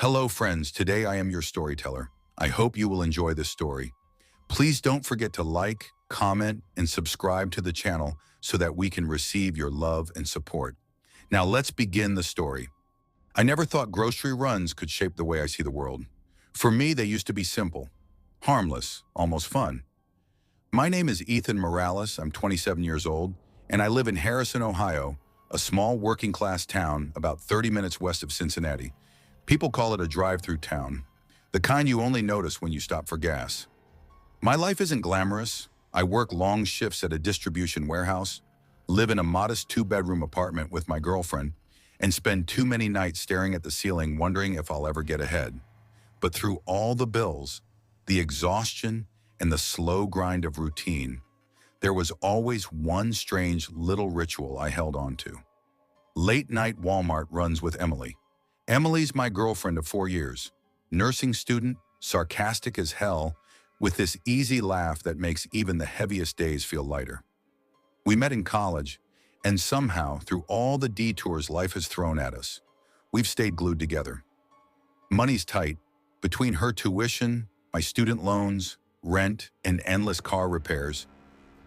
Hello, friends. Today I am your storyteller. I hope you will enjoy this story. Please don't forget to like, comment, and subscribe to the channel so that we can receive your love and support. Now let's begin the story. I never thought grocery runs could shape the way I see the world. For me, they used to be simple, harmless, almost fun. My name is Ethan Morales. I'm 27 years old, and I live in Harrison, Ohio, a small working-class town about 30 minutes west of Cincinnati. People call it a drive-through town, the kind you only notice when you stop for gas. My life isn't glamorous. I work long shifts at a distribution warehouse, live in a modest two-bedroom apartment with my girlfriend, and spend too many nights staring at the ceiling wondering if I'll ever get ahead. But through all the bills, the exhaustion, and the slow grind of routine, there was always one strange little ritual I held on to. Late-night Walmart runs with Emily. Emily's my girlfriend of 4 years, nursing student, sarcastic as hell, with this easy laugh that makes even the heaviest days feel lighter. We met in college, and somehow, through all the detours life has thrown at us, we've stayed glued together. Money's tight. Between her tuition, my student loans, rent, and endless car repairs,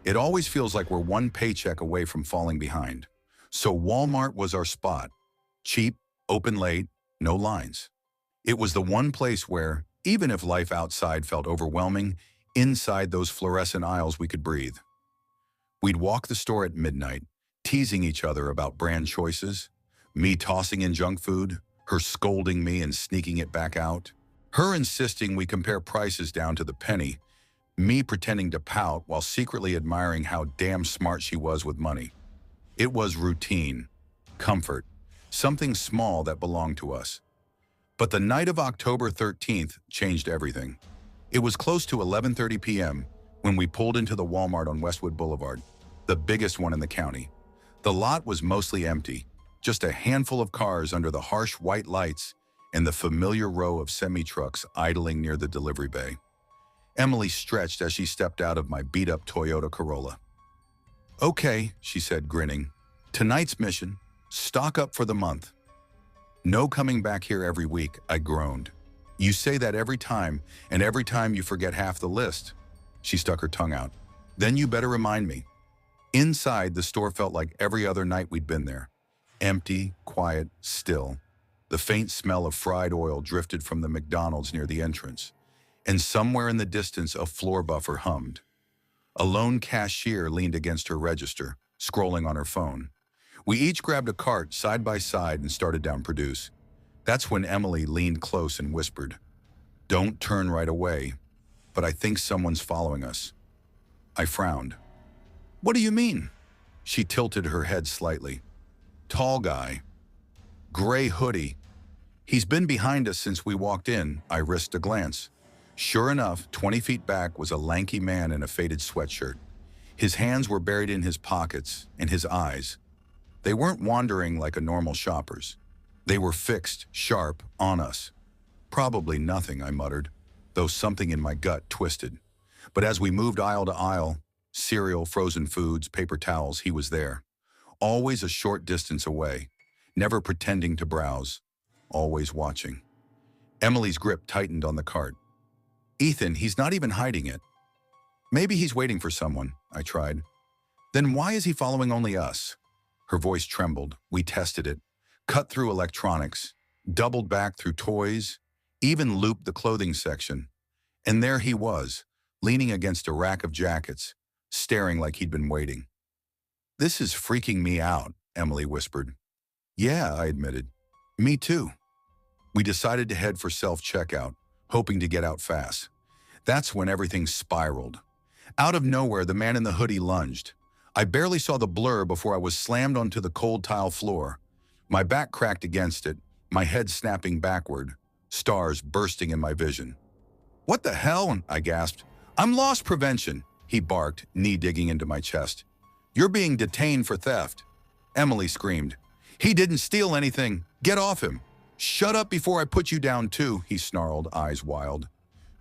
it always feels like we're one paycheck away from falling behind. So Walmart was our spot. Cheap, open late, no lines. It was the one place where, even if life outside felt overwhelming, inside those fluorescent aisles we could breathe. We'd walk the store at midnight, teasing each other about brand choices, me tossing in junk food, her scolding me and sneaking it back out, her insisting we compare prices down to the penny, me pretending to pout while secretly admiring how damn smart she was with money. It was routine, comfort, something small that belonged to us. But the night of October 13th changed everything. It was close to 11:30 p.m. when we pulled into the Walmart on Westwood Boulevard, the biggest one in the county. The lot was mostly empty, just a handful of cars under the harsh white lights and the familiar row of semi-trucks idling near the delivery bay. Emily stretched as she stepped out of my beat-up Toyota Corolla. "Okay," she said, grinning. "Tonight's mission, stock up for the month." "No coming back here every week," I groaned. "You say that every time, and every time you forget half the list." She stuck her tongue out. "Then you better remind me." Inside, the store felt like every other night we'd been there. Empty, quiet, still. The faint smell of fried oil drifted from the McDonald's near the entrance, and somewhere in the distance a floor buffer hummed. A lone cashier leaned against her register, scrolling on her phone. We each grabbed a cart side by side and started down produce. That's when Emily leaned close and whispered, "Don't turn right away, but I think someone's following us." I frowned. "What do you mean?" She tilted her head slightly. "Tall guy. Gray hoodie. He's been behind us since we walked in." I risked a glance. Sure enough, 20 feet back was a lanky man in a faded sweatshirt. His hands were buried in his pockets, and his eyes, they weren't wandering like a normal shopper's. They were fixed, sharp, on us. "Probably nothing," I muttered, though something in my gut twisted. But as we moved aisle to aisle, cereal, frozen foods, paper towels, he was there. Always a short distance away, never pretending to browse, always watching. Emily's grip tightened on the cart. "Ethan, he's not even hiding it." "Maybe he's waiting for someone," I tried. "Then why is he following only us?" Her voice trembled. We tested it, cut through electronics, doubled back through toys, even looped the clothing section. And there he was, leaning against a rack of jackets, staring like he'd been waiting. "This is freaking me out," Emily whispered. "Yeah," I admitted. "Me too." We decided to head for self-checkout, hoping to get out fast. That's when everything spiraled. Out of nowhere, the man in the hoodie lunged. I barely saw the blur before I was slammed onto the cold tile floor. My back cracked against it, my head snapping backward, stars bursting in my vision. "What the hell?" I gasped. "I'm loss prevention," he barked, knee digging into my chest. "You're being detained for theft." Emily screamed. "He didn't steal anything. Get off him." "Shut up before I put you down too," he snarled, eyes wild.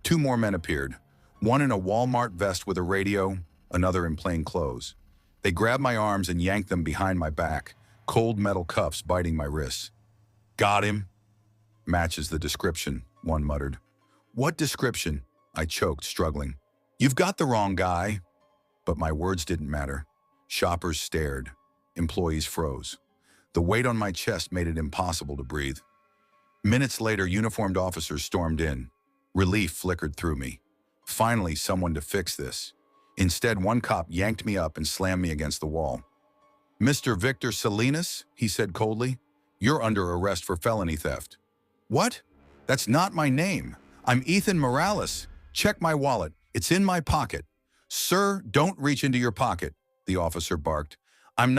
2 more men appeared, one in a Walmart vest with a radio, another in plain clothes. They grabbed my arms and yanked them behind my back, cold metal cuffs biting my wrists. "Got him." Matches the description, one muttered. What description? I choked, struggling. You've got the wrong guy. But my words didn't matter. Shoppers stared. Employees froze. The weight on my chest made it impossible to breathe. Minutes later, uniformed officers stormed in. Relief flickered through me. Finally, someone to fix this. Instead, one cop yanked me up and slammed me against the wall. Mr. Victor Salinas, he said coldly, you're under arrest for felony theft. What? That's not my name. I'm Ethan Morales. Check my wallet. It's in my pocket. Sir, don't reach into your pocket, the officer barked. I'm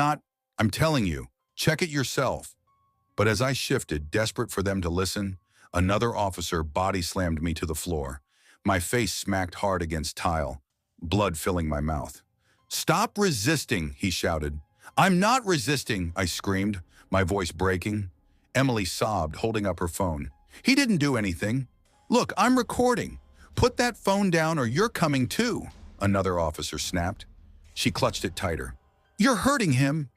telling you, check it yourself. But as I shifted, desperate for them to listen, another officer body slammed me to the floor. My face smacked hard against tile, blood filling my mouth. Stop resisting, he shouted. I'm not resisting, I screamed, my voice breaking. Emily sobbed, holding up her phone. He didn't do anything. Look, I'm recording. Put that phone down or you're coming too, another officer snapped. She clutched it tighter. You're hurting him.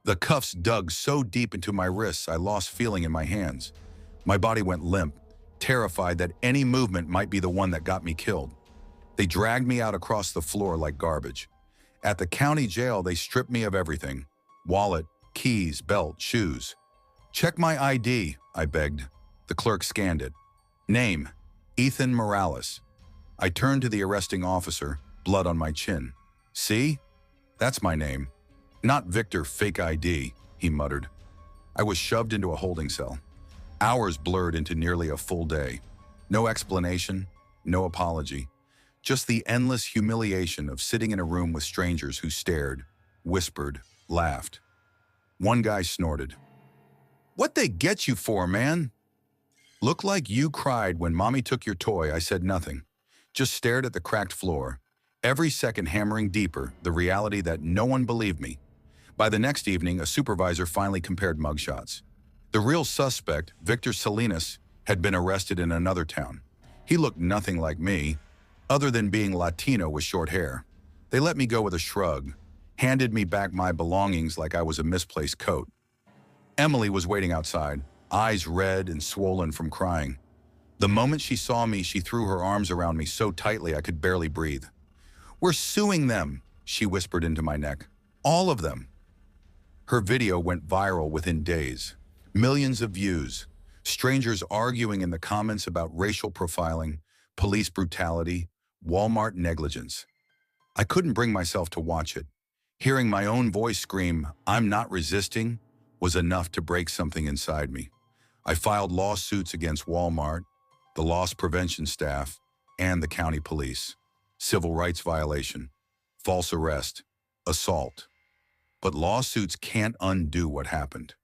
The cuffs dug so deep into my wrists I lost feeling in my hands. My body went limp, terrified that any movement might be the one that got me killed. They dragged me out across the floor like garbage. At the county jail, they stripped me of everything. Wallet, keys, belt, shoes. Check my ID, I begged. The clerk scanned it. Name, Ethan Morales. I turned to the arresting officer, blood on my chin. See? That's my name. Not Victor Fake ID, he muttered. I was shoved into a holding cell. Hours blurred into nearly a full day. No explanation, no apology. Just the endless humiliation of sitting in a room with strangers who stared, whispered, laughed. One guy snorted. What they get you for, man? Looked like you cried when mommy took your toy. I said nothing. Just stared at the cracked floor, every second hammering deeper the reality that no one believed me. By the next evening, a supervisor finally compared mugshots. The real suspect, Victor Salinas, had been arrested in another town. He looked nothing like me, other than being Latino with short hair. They let me go with a shrug, handed me back my belongings like I was a misplaced coat. Emily was waiting outside, eyes red and swollen from crying. The moment she saw me, she threw her arms around me so tightly I could barely breathe. We're suing them, she whispered into my neck. All of them. Her video went viral within days. Millions of views. Strangers arguing in the comments about racial profiling, police brutality, Walmart negligence. I couldn't bring myself to watch it. Hearing my own voice scream, "I'm not resisting," was enough to break something inside me. I filed lawsuits against Walmart, the loss prevention staff, and the county police. Civil rights violation, false arrest, assault. But lawsuits can't undo what happened.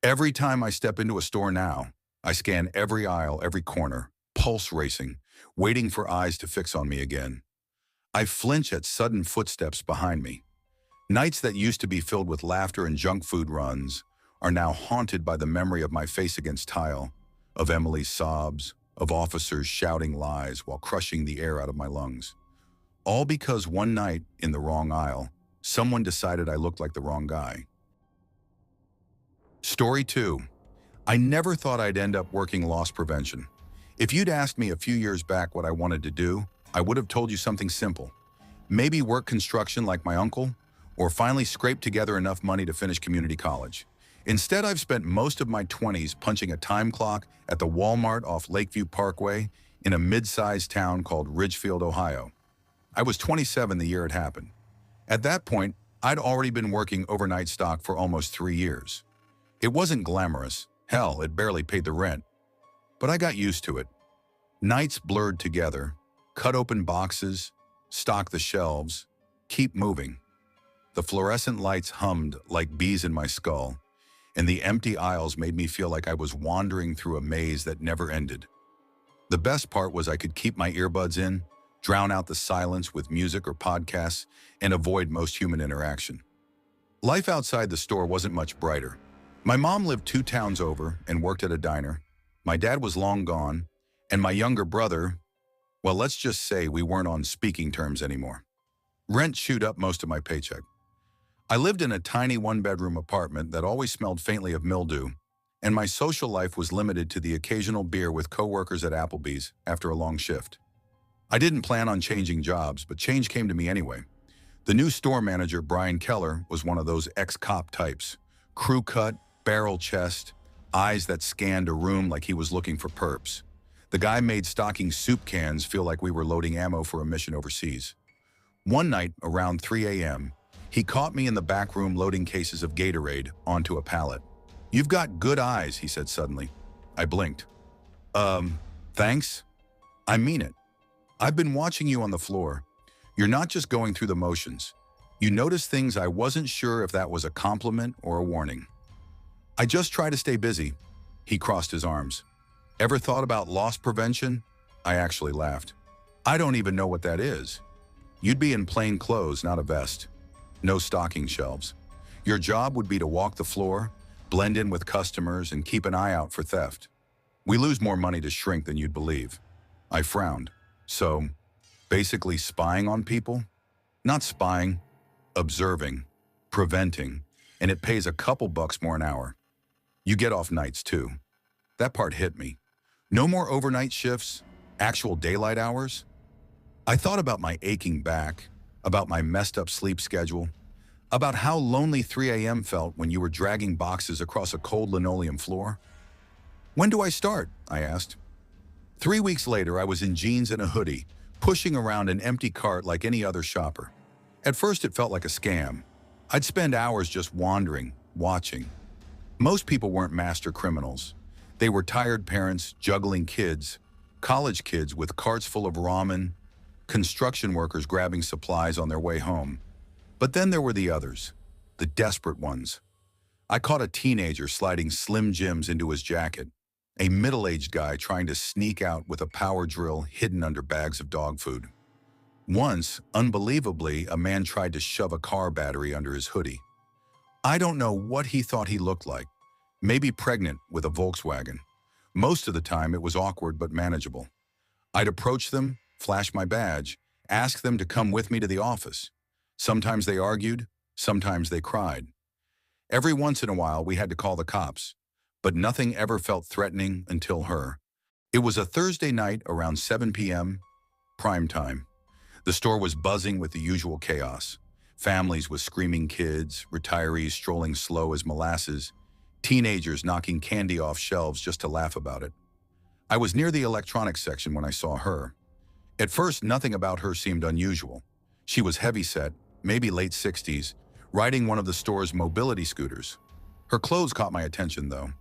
Every time I step into a store now, I scan every aisle, every corner, pulse racing, waiting for eyes to fix on me again. I flinch at sudden footsteps behind me. Nights that used to be filled with laughter and junk food runs are now haunted by the memory of my face against tile, of Emily's sobs, of officers shouting lies while crushing the air out of my lungs. All because one night, in the wrong aisle, someone decided I looked like the wrong guy. Story 2. I never thought I'd end up working loss prevention. If you'd asked me a few years back what I wanted to do, I would have told you something simple. Maybe work construction like my uncle, or finally scrape together enough money to finish community college. Instead, I've spent most of my 20s punching a time clock at the Walmart off Lakeview Parkway in a mid-sized town called Ridgefield, Ohio. I was 27 the year it happened. At that point, I'd already been working overnight stock for almost 3 years. It wasn't glamorous. Hell, it barely paid the rent. But I got used to it. Nights blurred together, cut open boxes, stock the shelves, keep moving. The fluorescent lights hummed like bees in my skull, and the empty aisles made me feel like I was wandering through a maze that never ended. The best part was I could keep my earbuds in, drown out the silence with music or podcasts, and avoid most human interaction. Life outside the store wasn't much brighter. My mom lived 2 towns over and worked at a diner. My dad was long gone, and my younger brother, well, let's just say we weren't on speaking terms anymore. Rent chewed up most of my paycheck. I lived in a tiny 1-bedroom apartment that always smelled faintly of mildew, and my social life was limited to the occasional beer with coworkers at Applebee's after a long shift. I didn't plan on changing jobs, but change came to me anyway. The new store manager, Brian Keller, was one of those ex-cop types. Crew cut, barrel chest, eyes that scanned a room like he was looking for perps. The guy made stocking soup cans feel like we were loading ammo for a mission overseas. One night, around 3 a.m., he caught me in the back room loading cases of Gatorade onto a pallet. "You've got good eyes," he said suddenly. I blinked. Thanks? I mean it. I've been watching you on the floor. You're not just going through the motions. You notice things I wasn't sure if that was a compliment or a warning. I just try to stay busy." He crossed his arms. "Ever thought about loss prevention?" I actually laughed. "I don't even know what that is." "You'd be in plain clothes, not a vest. No stocking shelves. Your job would be to walk the floor, blend in with customers, and keep an eye out for theft. We lose more money to shrink than you'd believe." I frowned. "So, basically spying on people?" "Not spying, observing, preventing, and it pays a couple bucks more an hour. You get off nights too." That part hit me. No more overnight shifts, actual daylight hours? I thought about my aching back, about my messed up sleep schedule, about how lonely 3 a.m. felt when you were dragging boxes across a cold linoleum floor. "When do I start?" I asked. 3 weeks later, I was in jeans and a hoodie, pushing around an empty cart like any other shopper. At first, it felt like a scam. I'd spend hours just wandering, watching. Most people weren't master criminals. They were tired parents juggling kids, college kids with carts full of ramen, construction workers grabbing supplies on their way home. But then there were the others, the desperate ones. I caught a teenager sliding Slim Jims into his jacket, a middle-aged guy trying to sneak out with a power drill hidden under bags of dog food. Once, unbelievably, a man tried to shove a car battery under his hoodie. I don't know what he thought he looked like. Maybe pregnant with a Volkswagen. Most of the time, it was awkward but manageable. I'd approach them, flash my badge, ask them to come with me to the office. Sometimes they argued, sometimes they cried. Every once in a while, we had to call the cops, but nothing ever felt threatening until her. It was a Thursday night around 7 p.m., prime time. The store was buzzing with the usual chaos. Families with screaming kids, retirees strolling slow as molasses, teenagers knocking candy off shelves just to laugh about it. I was near the electronics section when I saw her. At first, nothing about her seemed unusual. She was heavyset, maybe late 60s, riding one of the store's mobility scooters. Her clothes caught my attention, though.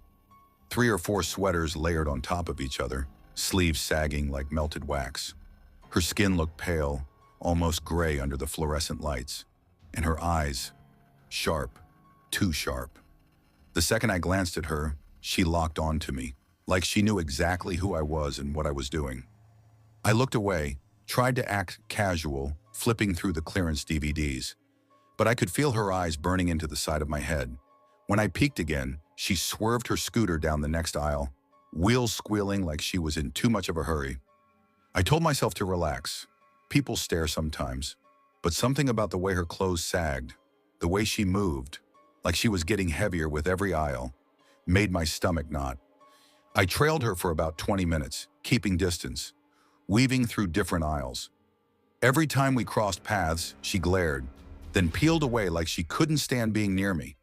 3 or 4 sweaters layered on top of each other, sleeves sagging like melted wax. Her skin looked pale, almost gray under the fluorescent lights. And her eyes, sharp, too sharp. The second I glanced at her, she locked on to me, like she knew exactly who I was and what I was doing. I looked away, tried to act casual, flipping through the clearance DVDs, but I could feel her eyes burning into the side of my head. When I peeked again, she swerved her scooter down the next aisle, wheels squealing like she was in too much of a hurry. I told myself to relax. People stare sometimes. But something about the way her clothes sagged, the way she moved, like she was getting heavier with every aisle, made my stomach knot. I trailed her for about 20 minutes, keeping distance, weaving through different aisles. Every time we crossed paths, she glared, then peeled away like she couldn't stand being near me.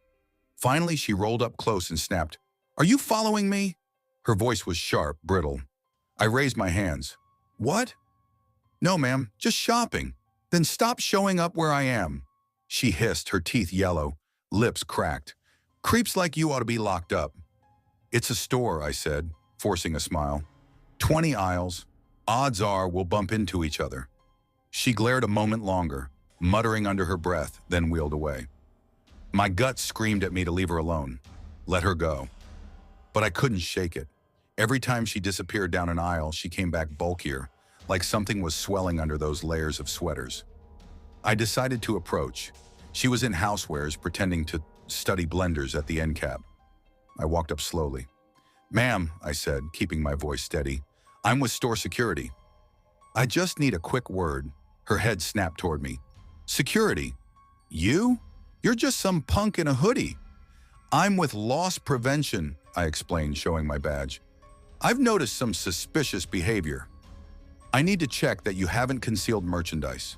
Finally, she rolled up close and snapped, "Are you following me?" Her voice was sharp, brittle. I raised my hands. "What?" "No, ma'am, just shopping." "Then stop showing up where I am." She hissed, her teeth yellow, lips cracked. "Creeps like you ought to be locked up." "It's a store," I said, forcing a smile. 20 aisles. Odds are we'll bump into each other." She glared a moment longer, muttering under her breath, then wheeled away. My gut screamed at me to leave her alone. Let her go. But I couldn't shake it. Every time she disappeared down an aisle, she came back bulkier, like something was swelling under those layers of sweaters. I decided to approach. She was in housewares, pretending to study blenders at the end cap. I walked up slowly. "Ma'am," I said, keeping my voice steady, "I'm with store security." "I just need a quick word." Her head snapped toward me. "Security? You? You're just some punk in a hoodie." "I'm with loss prevention," I explained, showing my badge. "I've noticed some suspicious behavior. I need to check that you haven't concealed merchandise."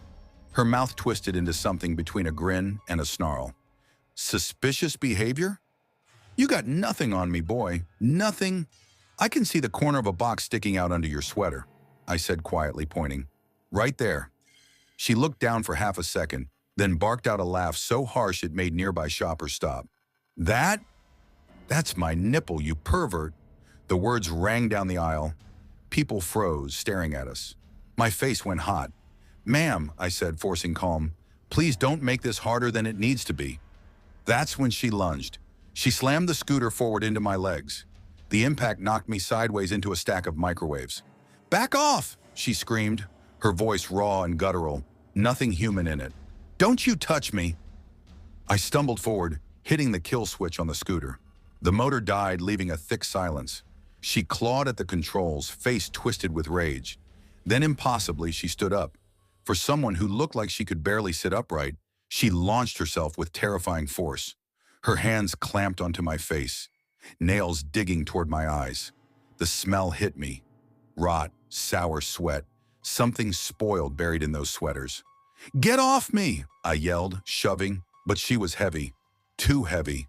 Her mouth twisted into something between a grin and a snarl. "Suspicious behavior? You got nothing on me, boy. Nothing. I can see the corner of a box sticking out under your sweater," I said quietly, pointing. "Right there." She looked down for half a second, then barked out a laugh so harsh it made nearby shoppers stop. That's my nipple, you pervert." The words rang down the aisle. People froze, staring at us. My face went hot. "Ma'am," I said, forcing calm, "please don't make this harder than it needs to be." That's when she lunged. She slammed the scooter forward into my legs. The impact knocked me sideways into a stack of microwaves. "Back off!" she screamed, her voice raw and guttural, nothing human in it. "Don't you touch me!" I stumbled forward, hitting the kill switch on the scooter. The motor died, leaving a thick silence. She clawed at the controls, face twisted with rage. Then impossibly, she stood up. For someone who looked like she could barely sit upright, she launched herself with terrifying force. Her hands clamped onto my face, nails digging toward my eyes. The smell hit me. Rot, sour sweat, something spoiled buried in those sweaters. "Get off me!" I yelled, shoving, but she was heavy. Too heavy.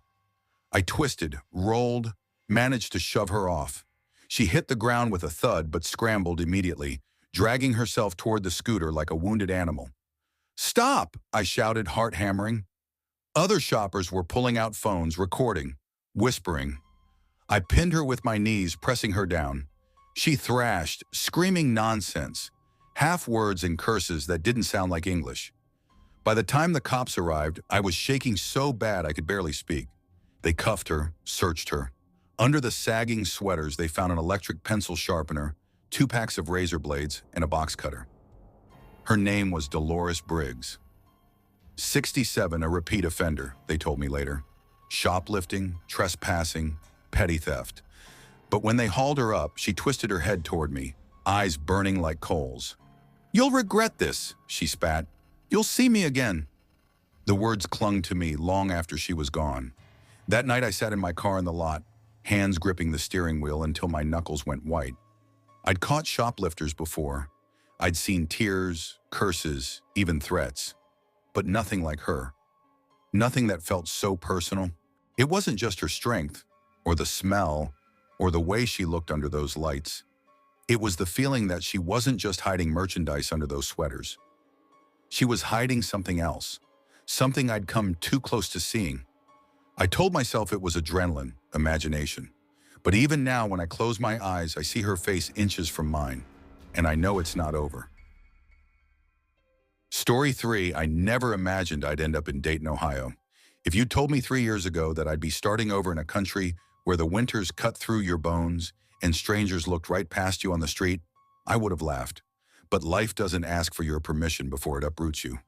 I twisted, rolled, managed to shove her off. She hit the ground with a thud but scrambled immediately, dragging herself toward the scooter like a wounded animal. "Stop!" I shouted, heart hammering. Other shoppers were pulling out phones, recording, whispering. I pinned her with my knees, pressing her down. She thrashed, screaming nonsense, half words and curses that didn't sound like English. By the time the cops arrived, I was shaking so bad I could barely speak. They cuffed her, searched her. Under the sagging sweaters, they found an electric pencil sharpener, 2 packs of razor blades, and a box cutter. Her name was Dolores Briggs. 67, a repeat offender, they told me later. Shoplifting, trespassing, petty theft. But when they hauled her up, she twisted her head toward me, eyes burning like coals. "You'll regret this," she spat. "You'll see me again." The words clung to me long after she was gone. That night I sat in my car in the lot, hands gripping the steering wheel until my knuckles went white. I'd caught shoplifters before. I'd seen tears, curses, even threats. But nothing like her. Nothing that felt so personal. It wasn't just her strength, or the smell, or the way she looked under those lights. It was the feeling that she wasn't just hiding merchandise under those sweaters. She was hiding something else, something I'd come too close to seeing. I told myself it was adrenaline, imagination. But even now, when I close my eyes, I see her face inches from mine, and I know it's not over. Story 3, I never imagined I'd end up in Dayton, Ohio. If you told me 3 years ago that I'd be starting over in a country where the winters cut through your bones and strangers looked right past you on the street, I would have laughed. But life doesn't ask for your permission before it uproots you.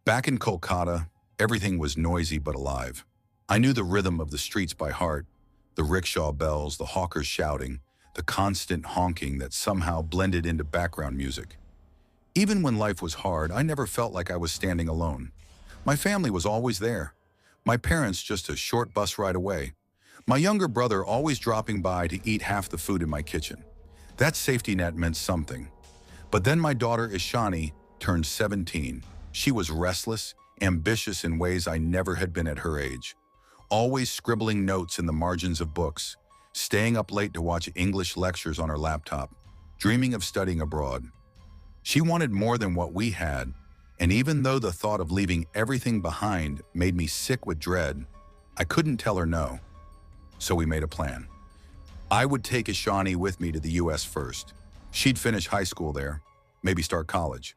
Back in Kolkata, everything was noisy but alive. I knew the rhythm of the streets by heart, the rickshaw bells, the hawkers shouting, the constant honking that somehow blended into background music. Even when life was hard, I never felt like I was standing alone. My family was always there. My parents just a short bus ride away. My younger brother always dropping by to eat half the food in my kitchen. That safety net meant something. But then my daughter Ishani turned 17. She was restless, ambitious in ways I never had been at her age. Always scribbling notes in the margins of books, staying up late to watch English lectures on her laptop, dreaming of studying abroad. She wanted more than what we had, and even though the thought of leaving everything behind made me sick with dread, I couldn't tell her no. So we made a plan. I would take Ishani with me to the US first. She'd finish high school there, maybe start college.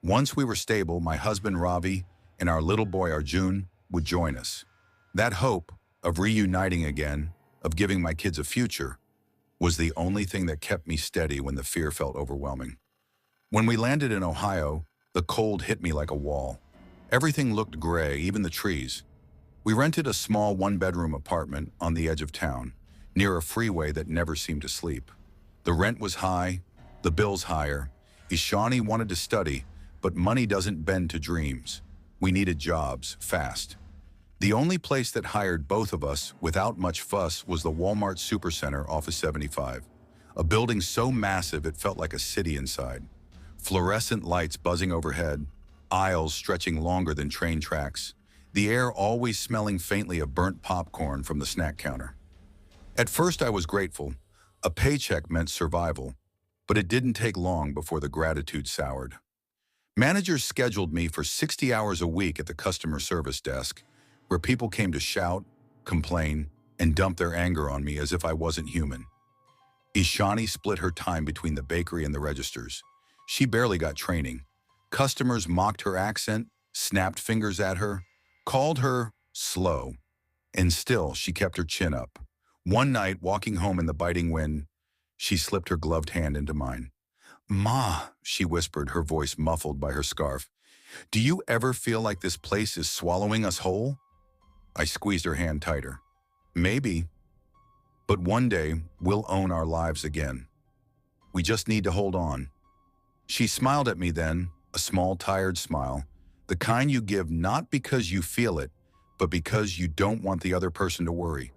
Once we were stable, my husband Ravi and our little boy Arjun would join us. That hope of reuniting again, of giving my kids a future, was the only thing that kept me steady when the fear felt overwhelming. When we landed in Ohio, the cold hit me like a wall. Everything looked gray, even the trees. We rented a small 1-bedroom apartment on the edge of town, near a freeway that never seemed to sleep. The rent was high, the bills higher. Ishani wanted to study, but money doesn't bend to dreams. We needed jobs, fast. The only place that hired both of us without much fuss was the Walmart Supercenter off of 75, a building so massive it felt like a city inside. Fluorescent lights buzzing overhead, aisles stretching longer than train tracks, the air always smelling faintly of burnt popcorn from the snack counter. At first I was grateful. A paycheck meant survival, but it didn't take long before the gratitude soured. Managers scheduled me for 60 hours a week at the customer service desk, where people came to shout, complain, and dump their anger on me as if I wasn't human. Ishani split her time between the bakery and the registers. She barely got training. Customers mocked her accent, snapped fingers at her, called her slow, and still she kept her chin up. One night, walking home in the biting wind, she slipped her gloved hand into mine. "Ma," she whispered, her voice muffled by her scarf, "do you ever feel like this place is swallowing us whole?" I squeezed her hand tighter. "Maybe. But one day, we'll own our lives again. We just need to hold on." She smiled at me then, a small, tired smile, the kind you give not because you feel it, but because you don't want the other person to worry.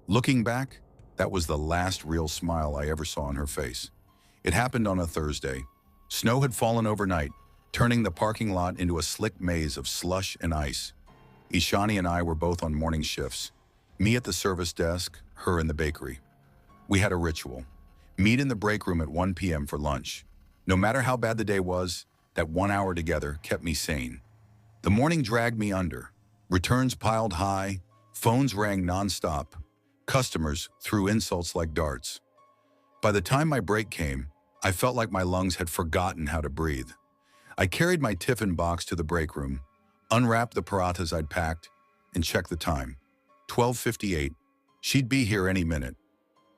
Looking back, that was the last real smile I ever saw on her face. It happened on a Thursday. Snow had fallen overnight, turning the parking lot into a slick maze of slush and ice. Ishani and I were both on morning shifts. Me at the service desk, her in the bakery. We had a ritual. Meet in the break room at 1 p.m. for lunch. No matter how bad the day was, that 1 hour together kept me sane. The morning dragged me under. Returns piled high, phones rang nonstop. Customers threw insults like darts. By the time my break came, I felt like my lungs had forgotten how to breathe. I carried my tiffin box to the break room, unwrapped the parathas I'd packed, and checked the time. 12:58. She'd be here any minute.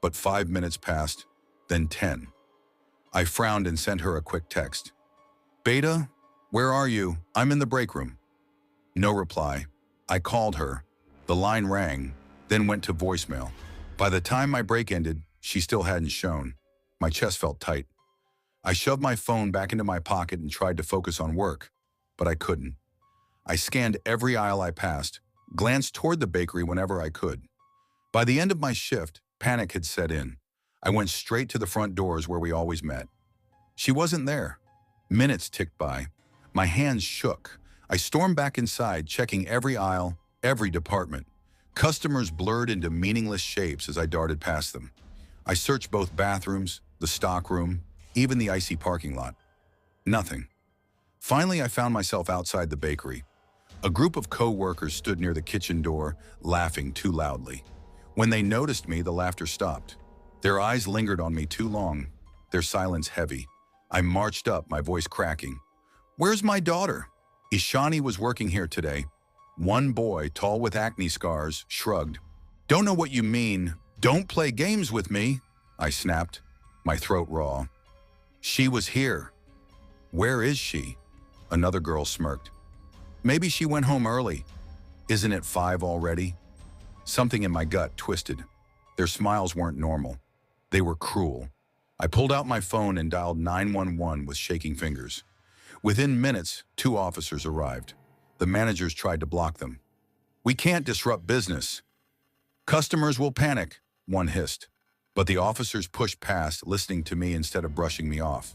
But 5 minutes passed, then 10. I frowned and sent her a quick text. "Beta, where are you? I'm in the break room." No reply. I called her. The line rang, then went to voicemail. By the time my break ended, she still hadn't shown. My chest felt tight. I shoved my phone back into my pocket and tried to focus on work, but I couldn't. I scanned every aisle I passed, glanced toward the bakery whenever I could. By the end of my shift, panic had set in. I went straight to the front doors where we always met. She wasn't there. Minutes ticked by. My hands shook. I stormed back inside, checking every aisle, every department. Customers blurred into meaningless shapes as I darted past them. I searched both bathrooms, the stock room, even the icy parking lot. Nothing. Finally, I found myself outside the bakery. A group of co-workers stood near the kitchen door, laughing too loudly. When they noticed me, the laughter stopped. Their eyes lingered on me too long, their silence heavy. I marched up, my voice cracking. "Where's my daughter?" Ishani was working here today. One boy, tall with acne scars, shrugged. "Don't know what you mean. Don't play games with me," I snapped, my throat raw. "She was here." "Where is she?" Another girl smirked. "Maybe she went home early. Isn't it 5 already?" Something in my gut twisted. Their smiles weren't normal. They were cruel. I pulled out my phone and dialed 911 with shaking fingers. Within minutes, 2 officers arrived. The managers tried to block them. "We can't disrupt business." "Customers will panic," one hissed. But the officers pushed past, listening to me instead of brushing me off.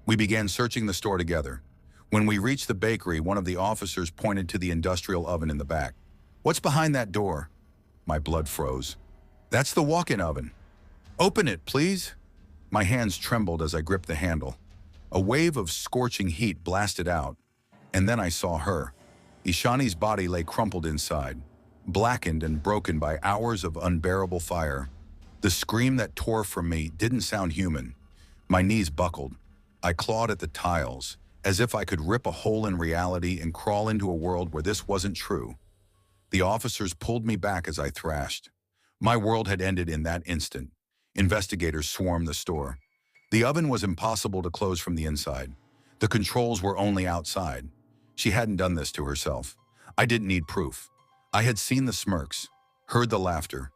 We began searching the store together. When we reached the bakery, one of the officers pointed to the industrial oven in the back. "What's behind that door?" My blood froze. "That's the walk-in oven." "Open it, please." My hands trembled as I gripped the handle. A wave of scorching heat blasted out, and then I saw her. Ishani's body lay crumpled inside, blackened and broken by hours of unbearable fire. The scream that tore from me didn't sound human. My knees buckled. I clawed at the tiles, as if I could rip a hole in reality and crawl into a world where this wasn't true. The officers pulled me back as I thrashed. My world had ended in that instant. Investigators swarmed the store. The oven was impossible to close from the inside. The controls were only outside. She hadn't done this to herself. I didn't need proof. I had seen the smirks, heard the laughter.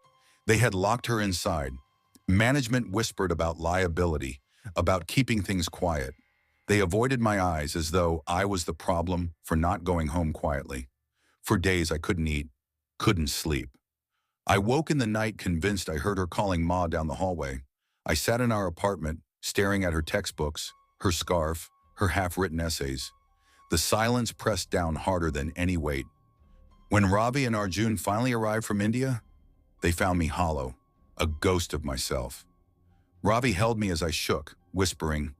They had locked her inside. Management whispered about liability, about keeping things quiet. They avoided my eyes as though I was the problem for not going home quietly. For days I couldn't eat, couldn't sleep. I woke in the night convinced I heard her calling Ma down the hallway. I sat in our apartment, staring at her textbooks, her scarf, her half-written essays. The silence pressed down harder than any weight. When Ravi and Arjun finally arrived from India, they found me hollow, a ghost of myself. Ravi held me as I shook, whispering,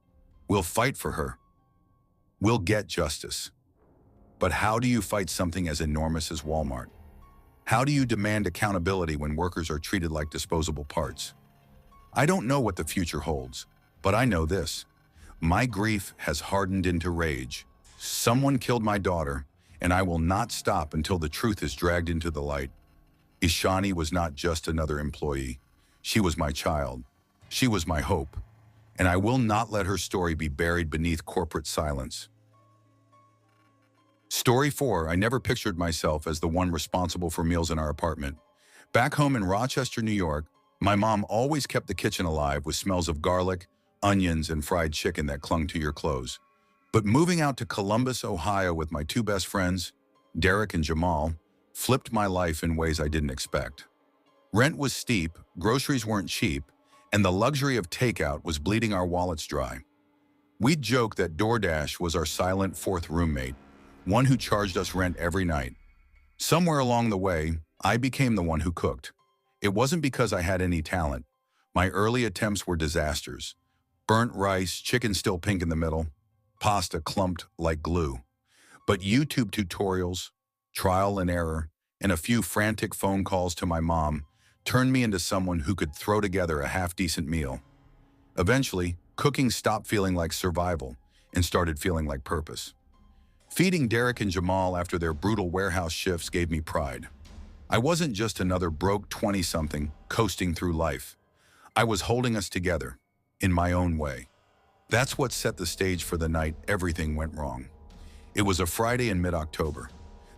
"We'll fight for her. We'll get justice." But how do you fight something as enormous as Walmart? How do you demand accountability when workers are treated like disposable parts? I don't know what the future holds, but I know this. My grief has hardened into rage. Someone killed my daughter, and I will not stop until the truth is dragged into the light. Ishani was not just another employee. She was my child. She was my hope. And I will not let her story be buried beneath corporate silence. Story 4, I never pictured myself as the one responsible for meals in our apartment. Back home in Rochester, New York, my mom always kept the kitchen alive with smells of garlic, onions, and fried chicken that clung to your clothes. But moving out to Columbus, Ohio with my two best friends, Derek and Jamal, flipped my life in ways I didn't expect. Rent was steep, groceries weren't cheap, and the luxury of takeout was bleeding our wallets dry. We'd joke that DoorDash was our silent fourth roommate, one who charged us rent every night. Somewhere along the way, I became the one who cooked. It wasn't because I had any talent. My early attempts were disasters. Burnt rice, chicken still pink in the middle, pasta clumped like glue. But YouTube tutorials, trial and error, and a few frantic phone calls to my mom turned me into someone who could throw together a half-decent meal. Eventually, cooking stopped feeling like survival and started feeling like purpose. Feeding Derek and Jamal after their brutal warehouse shifts gave me pride. I wasn't just another broke 20-something coasting through life. I was holding us together, in my own way. That's what set the stage for the night everything went wrong. It was a Friday in mid-October.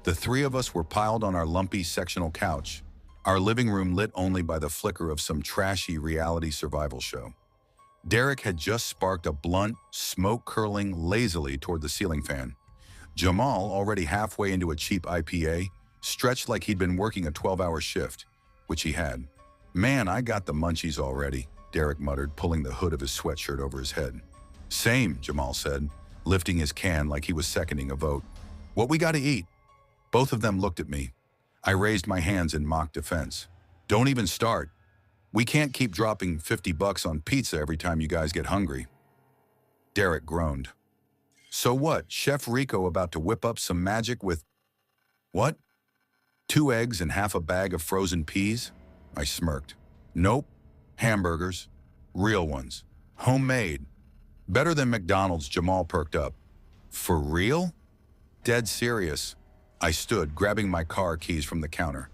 The three of us were piled on our lumpy sectional couch, our living room lit only by the flicker of some trashy reality survival show. Derek had just sparked a blunt, smoke curling lazily toward the ceiling fan. Jamal, already halfway into a cheap IPA, stretched like he'd been working a 12-hour shift, which he had. "Man, I got the munchies already," Derek muttered, pulling the hood of his sweatshirt over his head. "Same," Jamal said, lifting his can like he was seconding a vote. "What we gotta eat?" Both of them looked at me. I raised my hands in mock defense. "Don't even start. We can't keep dropping $50 on pizza every time you guys get hungry." Derek groaned. "So what, Chef Rico about to whip up some magic with—" "What? 2 eggs and half a bag of frozen peas?" I smirked. "Nope. Hamburgers. Real ones. Homemade. Better than McDonald's." Jamal perked up. "For real?" "Dead serious." I stood, grabbing my car keys from the counter.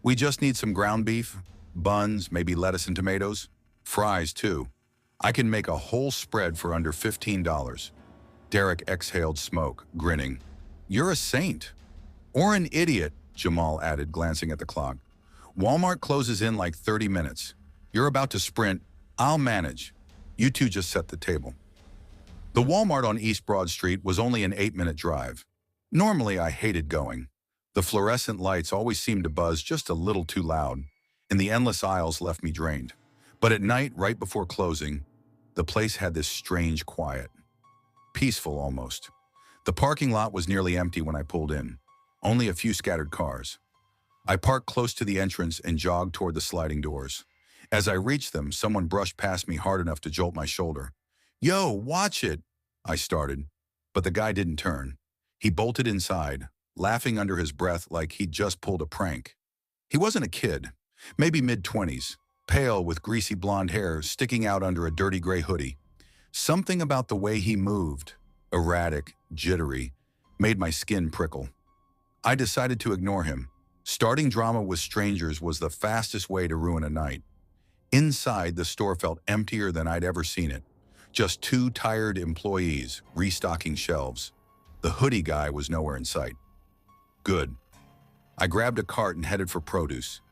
"We just need some ground beef, buns, maybe lettuce and tomatoes. Fries, too. I can make a whole spread for under $15. Derek exhaled smoke, grinning. "You're a saint." "Or an idiot," Jamal added, glancing at the clock. "Walmart closes in like 30 minutes. You're about to sprint. I'll manage. You two just set the table." The Walmart on East Broad Street was only an 8-minute drive. Normally, I hated going. The fluorescent lights always seemed to buzz just a little too loud, and the endless aisles left me drained. But at night, right before closing, the place had this strange quiet. Peaceful, almost. The parking lot was nearly empty when I pulled in. Only a few scattered cars. I parked close to the entrance and jogged toward the sliding doors. As I reached them, someone brushed past me hard enough to jolt my shoulder. "Yo, watch it!" I started, but the guy didn't turn. He bolted inside, laughing under his breath like he'd just pulled a prank. He wasn't a kid, maybe mid-20s, pale with greasy blonde hair sticking out under a dirty gray hoodie. Something about the way he moved, erratic, jittery, made my skin prickle. I decided to ignore him. Starting drama with strangers was the fastest way to ruin a night. Inside, the store felt emptier than I'd ever seen it. Just 2 tired employees restocking shelves. The hoodie guy was nowhere in sight. Good. I grabbed a cart and headed for produce.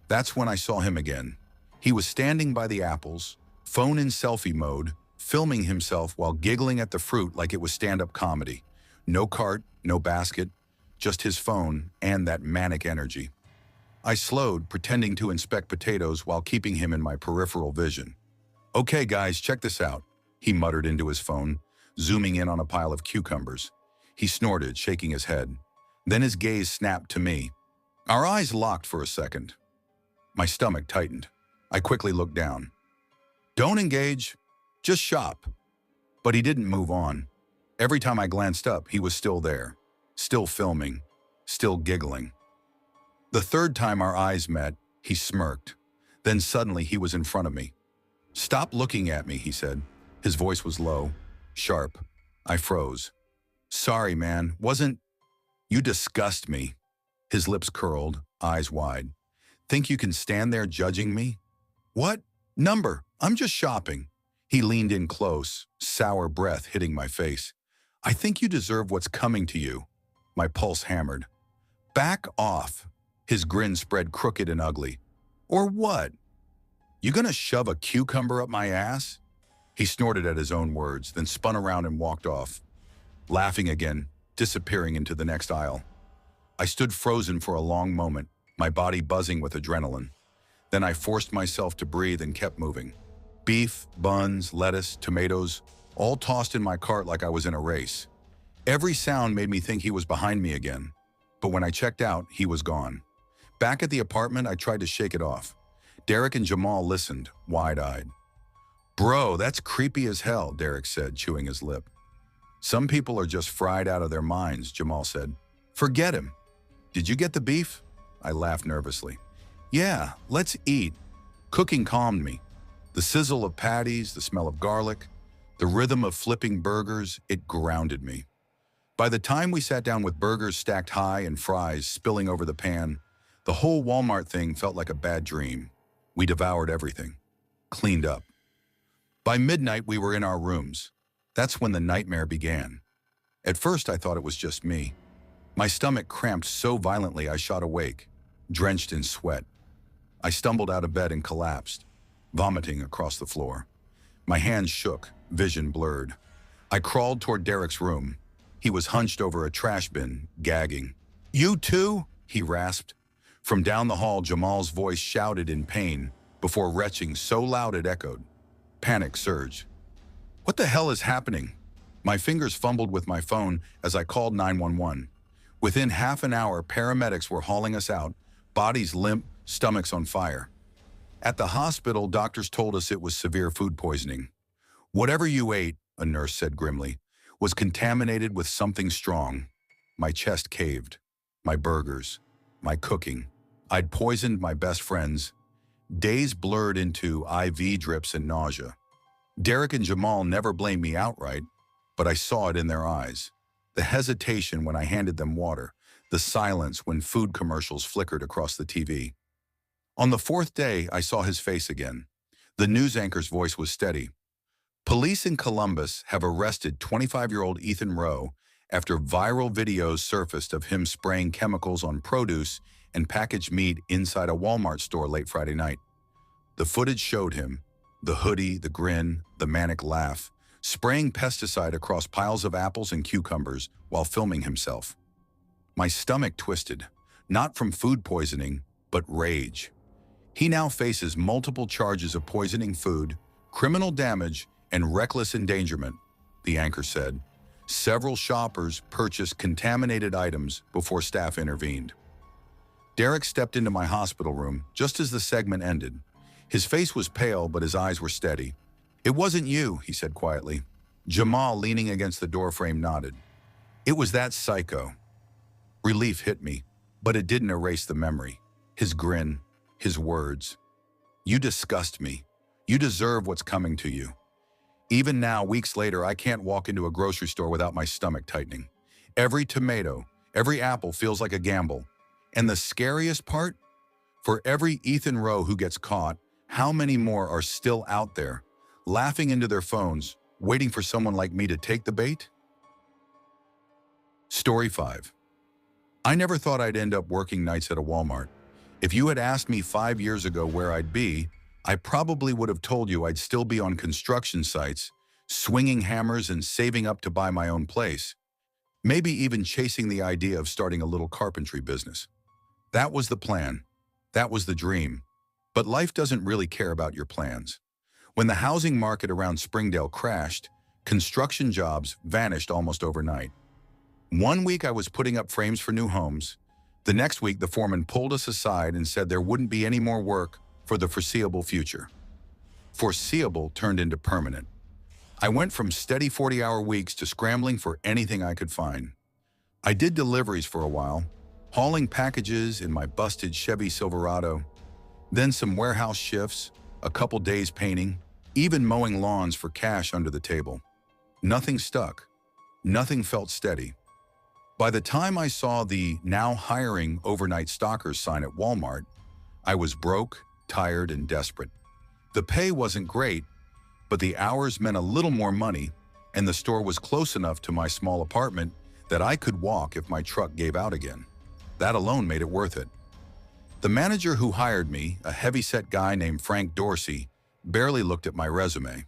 That's when I saw him again. He was standing by the apples, phone in selfie mode, filming himself while giggling at the fruit like it was stand-up comedy. No cart, no basket, just his phone and that manic energy. I slowed, pretending to inspect potatoes while keeping him in my peripheral vision. "Okay, guys, check this out," he muttered into his phone, zooming in on a pile of cucumbers. He snorted, shaking his head. Then his gaze snapped to me. Our eyes locked for a second. My stomach tightened. I quickly looked down. "Don't engage, just shop." But he didn't move on. Every time I glanced up, he was still there, still filming, still giggling. The third time our eyes met, he smirked. Then suddenly he was in front of me. "Stop looking at me," he said. His voice was low, sharp. I froze. "Sorry, man, wasn't..." "You disgust me." His lips curled, eyes wide. "Think you can stand there judging me?" "What? Number, I'm just shopping." He leaned in close, sour breath hitting my face. "I think you deserve what's coming to you." My pulse hammered. "Back off." His grin spread crooked and ugly. "Or what? You gonna shove a cucumber up my ass?" He snorted at his own words, then spun around and walked off, laughing again, disappearing into the next aisle. I stood frozen for a long moment, my body buzzing with adrenaline. Then I forced myself to breathe and kept moving. Beef, buns, lettuce, tomatoes, all tossed in my cart like I was in a race. Every sound made me think he was behind me again. But when I checked out, he was gone. Back at the apartment, I tried to shake it off. Derek and Jamal listened, wide-eyed. "Bro, that's creepy as hell," Derek said, chewing his lip. "Some people are just fried out of their minds," Jamal said. "Forget him." "Did you get the beef?" I laughed nervously. "Yeah, let's eat." Cooking calmed me. The sizzle of patties, the smell of garlic, the rhythm of flipping burgers, it grounded me. By the time we sat down with burgers stacked high and fries spilling over the pan, the whole Walmart thing felt like a bad dream. We devoured everything. Cleaned up. By midnight, we were in our rooms. That's when the nightmare began. At first, I thought it was just me. My stomach cramped so violently I shot awake, drenched in sweat. I stumbled out of bed and collapsed, vomiting across the floor. My hands shook, vision blurred. I crawled toward Derek's room. He was hunched over a trash bin, gagging. "You too?" he rasped. From down the hall, Jamal's voice shouted in pain before retching so loud it echoed. Panic surged. "What the hell is happening?" My fingers fumbled with my phone as I called 911. Within half an hour, paramedics were hauling us out, bodies limp, stomachs on fire. At the hospital, doctors told us it was severe food poisoning. "Whatever you ate," a nurse said grimly, "was contaminated with something strong." My chest caved. My burgers. My cooking. I'd poisoned my best friends. Days blurred into IV drips and nausea. Derek and Jamal never blamed me outright, but I saw it in their eyes. The hesitation when I handed them water, the silence when food commercials flickered across the TV. On the fourth day, I saw his face again. The news anchor's voice was steady. "Police in Columbus have arrested 25-year-old Ethan Rowe after viral videos surfaced of him spraying chemicals on produce and packaged meat inside a Walmart store late Friday night." The footage showed him, the hoodie, the grin, the manic laugh, spraying pesticide across piles of apples and cucumbers while filming himself. My stomach twisted, not from food poisoning, but rage. He now faces multiple charges of poisoning food, criminal damage, and reckless endangerment, the anchor said. Several shoppers purchased contaminated items before staff intervened. Derek stepped into my hospital room just as the segment ended. His face was pale, but his eyes were steady. "It wasn't you," he said quietly. Jamal, leaning against the doorframe, nodded. "It was that psycho." Relief hit me, but it didn't erase the memory. His grin, his words. "You disgust me. You deserve what's coming to you." Even now, weeks later, I can't walk into a grocery store without my stomach tightening. Every tomato, every apple feels like a gamble. And the scariest part? For every Ethan Rowe who gets caught, how many more are still out there, laughing into their phones, waiting for someone like me to take the bait? Story 5. I never thought I'd end up working nights at a Walmart. If you had asked me 5 years ago where I'd be, I probably would have told you I'd still be on construction sites, swinging hammers and saving up to buy my own place. Maybe even chasing the idea of starting a little carpentry business. That was the plan. That was the dream. But life doesn't really care about your plans. When the housing market around Springdale crashed, construction jobs vanished almost overnight. One week I was putting up frames for new homes. The next week the foreman pulled us aside and said there wouldn't be any more work for the foreseeable future. Foreseeable turned into permanent. I went from steady 40-hour weeks to scrambling for anything I could find. I did deliveries for a while, hauling packages in my busted Chevy Silverado, then some warehouse shifts, a couple days painting, even mowing lawns for cash under the table. Nothing stuck. Nothing felt steady. By the time I saw the "now hiring overnight stockers" sign at Walmart, I was broke, tired, and desperate. The pay wasn't great, but the hours meant a little more money, and the store was close enough to my small apartment that I could walk if my truck gave out again. That alone made it worth it. The manager who hired me, a heavy-set guy named Frank Dorsey, barely looked at my resume.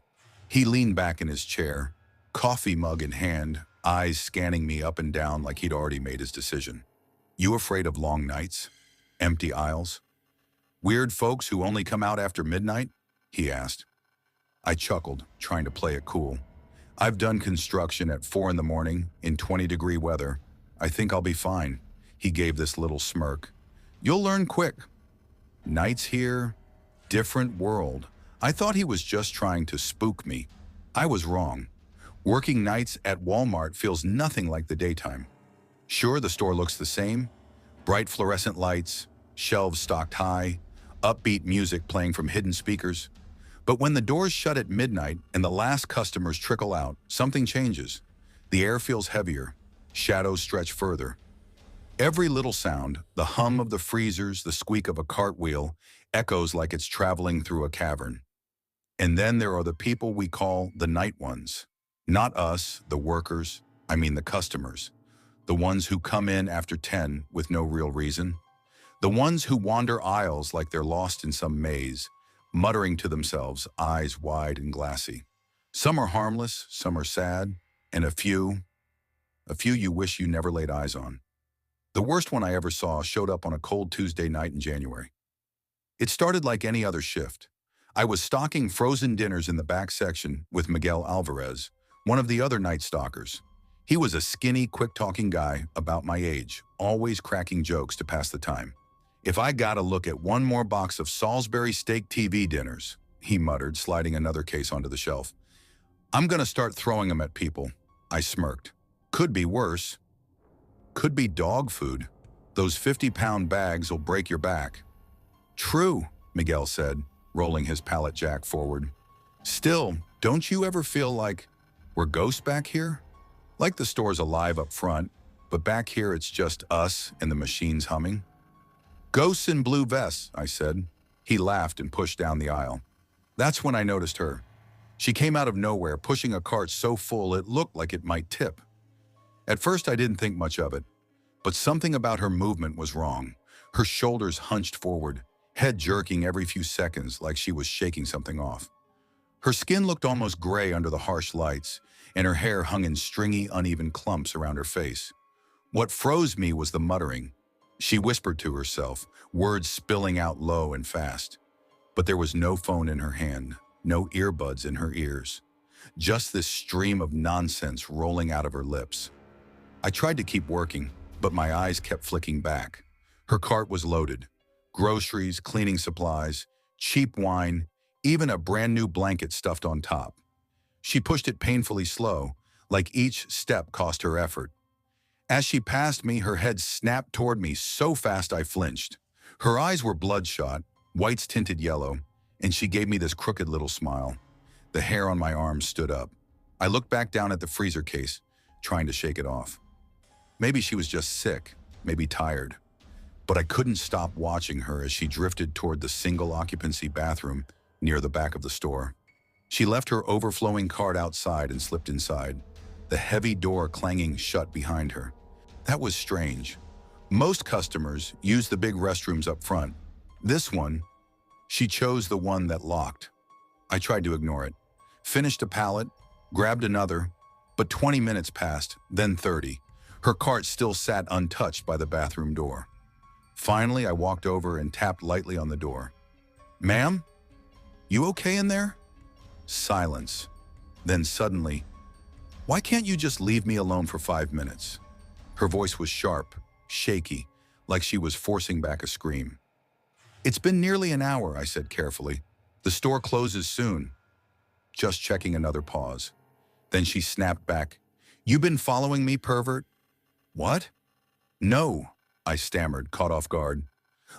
He leaned back in his chair, coffee mug in hand, eyes scanning me up and down like he'd already made his decision. "You afraid of long nights? Empty aisles? Weird folks who only come out after midnight?" he asked. I chuckled, trying to play it cool. "I've done construction at 4 in the morning in 20-degree weather. I think I'll be fine." He gave this little smirk. "You'll learn quick." Nights here, different world. I thought he was just trying to spook me. I was wrong. Working nights at Walmart feels nothing like the daytime. Sure, the store looks the same. Bright fluorescent lights, shelves stocked high, upbeat music playing from hidden speakers. But when the doors shut at midnight and the last customers trickle out, something changes. The air feels heavier. Shadows stretch further. Every little sound, the hum of the freezers, the squeak of a cartwheel, echoes like it's traveling through a cavern. And then there are the people we call the night ones. Not us, the workers, I mean the customers. The ones who come in after 10 with no real reason. The ones who wander aisles like they're lost in some maze, muttering to themselves, eyes wide and glassy. Some are harmless, some are sad, and a few you wish you never laid eyes on. The worst one I ever saw showed up on a cold Tuesday night in January. It started like any other shift. I was stocking frozen dinners in the back section with Miguel Alvarez, one of the other night stalkers. He was a skinny, quick-talking guy about my age, always cracking jokes to pass the time. "If I gotta look at one more box of Salisbury steak TV dinners," he muttered, sliding another case onto the shelf, "I'm gonna start throwing them at people." I smirked. Could be worse. Could be dog food. Those 50-pound bags will break your back. "True," Miguel said, rolling his pallet jack forward. "Still, don't you ever feel like we're ghosts back here? Like the store's alive up front, but back here it's just us and the machines humming?" "Ghosts in blue vests," I said. He laughed and pushed down the aisle. That's when I noticed her. She came out of nowhere, pushing a cart so full it looked like it might tip. At first I didn't think much of it, but something about her movement was wrong. Her shoulders hunched forward, head jerking every few seconds like she was shaking something off. Her skin looked almost gray under the harsh lights, and her hair hung in stringy, uneven clumps around her face. What froze me was the muttering. She whispered to herself, words spilling out low and fast. But there was no phone in her hand, no earbuds in her ears. Just this stream of nonsense rolling out of her lips. I tried to keep working, but my eyes kept flicking back. Her cart was loaded. Groceries, cleaning supplies, cheap wine, even a brand new blanket stuffed on top. She pushed it painfully slow, like each step cost her effort. As she passed me, her head snapped toward me so fast I flinched. Her eyes were bloodshot, whites tinted yellow, and she gave me this crooked little smile. The hair on my arm stood up. I looked back down at the freezer case, trying to shake it off. Maybe she was just sick, maybe tired. But I couldn't stop watching her as she drifted toward the single-occupancy bathroom near the back of the store. She left her overflowing cart outside and slipped inside, the heavy door clanging shut behind her. That was strange. Most customers use the big restrooms up front. This one, she chose the one that locked. I tried to ignore it. Finished a pallet, grabbed another, but 20 minutes passed, then 30. Her cart still sat untouched by the bathroom door. Finally, I walked over and tapped lightly on the door. "Ma'am, you okay in there?" Silence. Then suddenly, "Why can't you just leave me alone for 5 minutes?" Her voice was sharp, shaky, like she was forcing back a scream. "It's been nearly an hour," I said carefully. "The store closes soon." Just checking. Another pause. Then she snapped back. "You been following me, pervert?" "What?" "No," I stammered, caught off guard.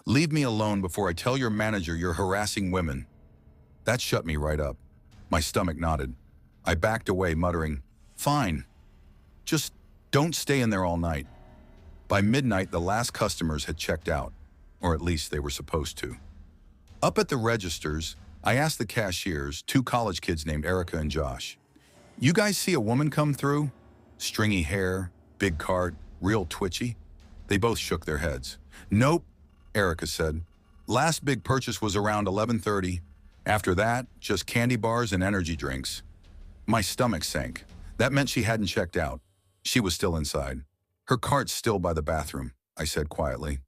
"Leave me alone before I tell your manager you're harassing women." That shut me right up. My stomach knotted. I backed away, muttering, "Fine. Just don't stay in there all night." By midnight, the last customers had checked out, or at least they were supposed to. Up at the registers, I asked the cashiers, two college kids named Erica and Josh, "You guys see a woman come through? Stringy hair, big cart, real twitchy?" They both shook their heads. "Nope," Erica said. "Last big purchase was around 11:30. After that, just candy bars and energy drinks." My stomach sank. That meant she hadn't checked out. She was still inside. "Her cart's still by the bathroom," I said quietly.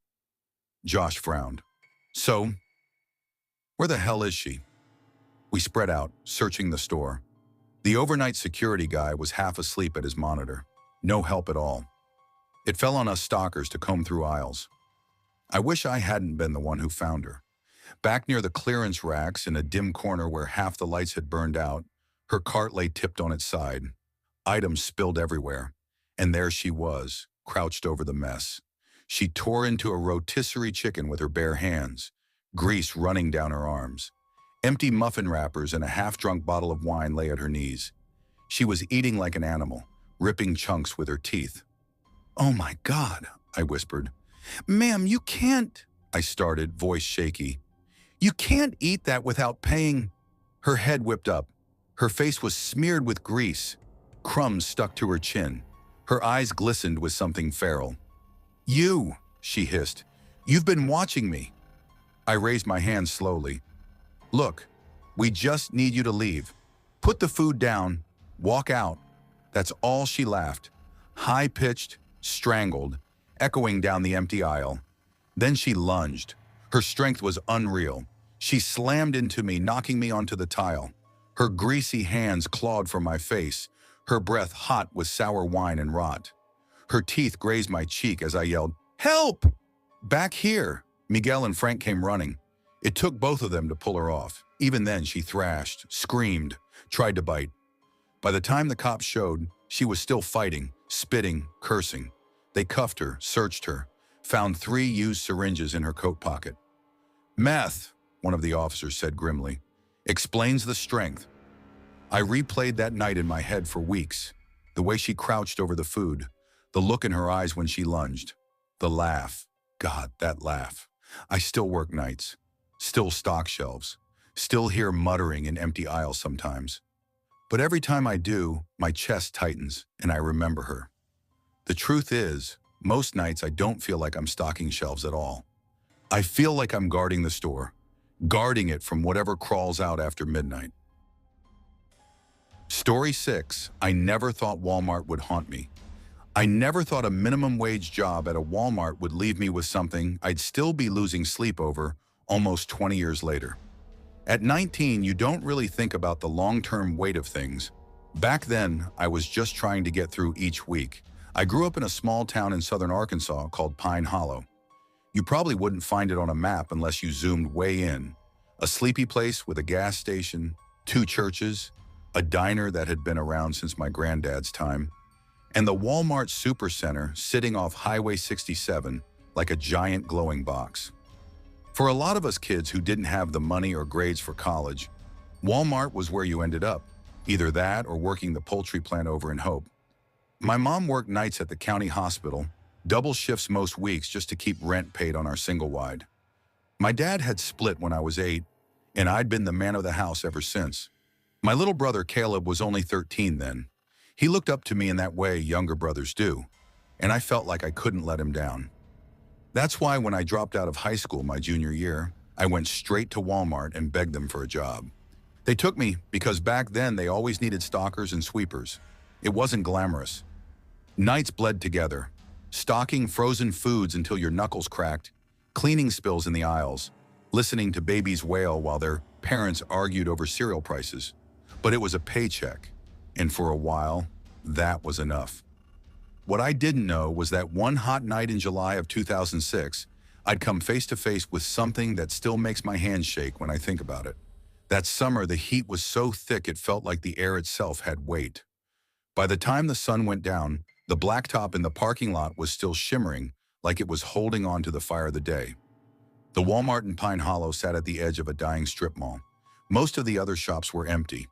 Josh frowned. "So, where the hell is she?" We spread out, searching the store. The overnight security guy was half asleep at his monitor. No help at all. It fell on us stalkers to comb through aisles. I wish I hadn't been the one who found her. Back near the clearance racks in a dim corner where half the lights had burned out, her cart lay tipped on its side. Items spilled everywhere. And there she was, crouched over the mess. She tore into a rotisserie chicken with her bare hands, grease running down her arms. Empty muffin wrappers and a half-drunk bottle of wine lay at her knees. She was eating like an animal, ripping chunks with her teeth. "Oh my God," I whispered. "Ma'am, you can't," I started, voice shaky. "You can't eat that without paying." Her head whipped up. Her face was smeared with grease. Crumbs stuck to her chin. Her eyes glistened with something feral. "You," she hissed. "You've been watching me." I raised my hand slowly. "Look, we just need you to leave. Put the food down. Walk out." That's all. She laughed. High-pitched, strangled, echoing down the empty aisle. Then she lunged. Her strength was unreal. She slammed into me, knocking me onto the tile. Her greasy hands clawed for my face, her breath hot with sour wine and rot. Her teeth grazed my cheek as I yelled, "Help! Back here!" Miguel and Frank came running. It took both of them to pull her off. Even then, she thrashed, screamed, tried to bite. By the time the cops showed, she was still fighting, spitting, cursing. They cuffed her, searched her, found 3 used syringes in her coat pocket. "Meth," one of the officers said grimly, "explains the strength." I replayed that night in my head for weeks. The way she crouched over the food, the look in her eyes when she lunged, the laugh. God, that laugh. I still work nights, still stock shelves, still hear muttering in empty aisles sometimes. But every time I do, my chest tightens and I remember her. The truth is, most nights I don't feel like I'm stocking shelves at all. I feel like I'm guarding the store, guarding it from whatever crawls out after midnight. Story 6, I never thought Walmart would haunt me. I never thought a minimum wage job at a Walmart would leave me with something I'd still be losing sleep over almost 20 years later. At 19, you don't really think about the long-term weight of things. Back then, I was just trying to get through each week. I grew up in a small town in southern Arkansas called Pine Hollow. You probably wouldn't find it on a map unless you zoomed way in. A sleepy place with a gas station, 2 churches, a diner that had been around since my granddad's time, and the Walmart Supercenter sitting off Highway 67 like a giant glowing box. For a lot of us kids who didn't have the money or grades for college, Walmart was where you ended up, either that or working the poultry plant over in Hope. My mom worked nights at the county hospital, double shifts most weeks just to keep rent paid on our single-wide. My dad had split when I was 8, and I'd been the man of the house ever since. My little brother Caleb was only 13 then. He looked up to me in that way younger brothers do, and I felt like I couldn't let him down. That's why when I dropped out of high school my junior year, I went straight to Walmart and begged them for a job. They took me because back then they always needed stalkers and sweepers. It wasn't glamorous. Nights bled together, stocking frozen foods until your knuckles cracked, cleaning spills in the aisles, listening to babies wail while their parents argued over cereal prices. But it was a paycheck, and for a while, that was enough. What I didn't know was that one hot night in July of 2006, I'd come face to face with something that still makes my hands shake when I think about it. That summer, the heat was so thick it felt like the air itself had weight. By the time the sun went down, the blacktop in the parking lot was still shimmering, like it was holding on to the fire of the day. The Walmart in Pine Hollow sat at the edge of a dying strip mall. Most of the other shops were empty.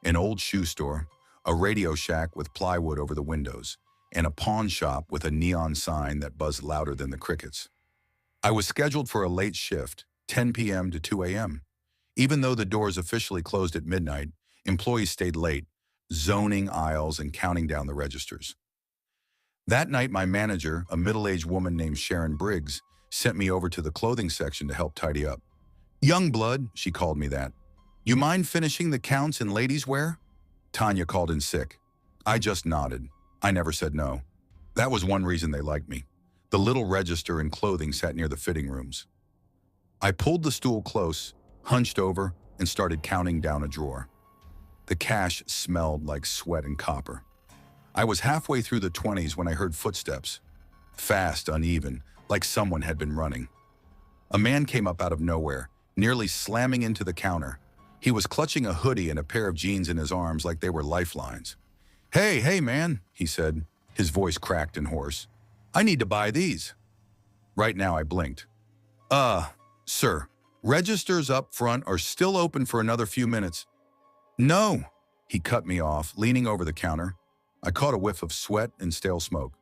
An old shoe store, a radio shack with plywood over the windows, and a pawn shop with a neon sign that buzzed louder than the crickets. I was scheduled for a late shift, 10 p.m. to 2 a.m. Even though the doors officially closed at midnight, employees stayed late, zoning aisles and counting down the registers. That night, my manager, a middle-aged woman named Sharon Briggs, sent me over to the clothing section to help tidy up. "Young blood," she called me that. "You mind finishing the counts in ladies' wear?" Tanya called in sick. I just nodded. I never said no. That was one reason they liked me. The little register and clothing sat near the fitting rooms. I pulled the stool close, hunched over, and started counting down a drawer. The cash smelled like sweat and copper. I was halfway through the 20s when I heard footsteps. Fast, uneven, like someone had been running. A man came up out of nowhere, nearly slamming into the counter. He was clutching a hoodie and a pair of jeans in his arms like they were lifelines. Hey, man," he said, his voice cracked and hoarse. "I need to buy these." Right now I blinked. Sir, registers up front are still open for another few minutes." "No," he cut me off, leaning over the counter. I caught a whiff of sweat and stale smoke.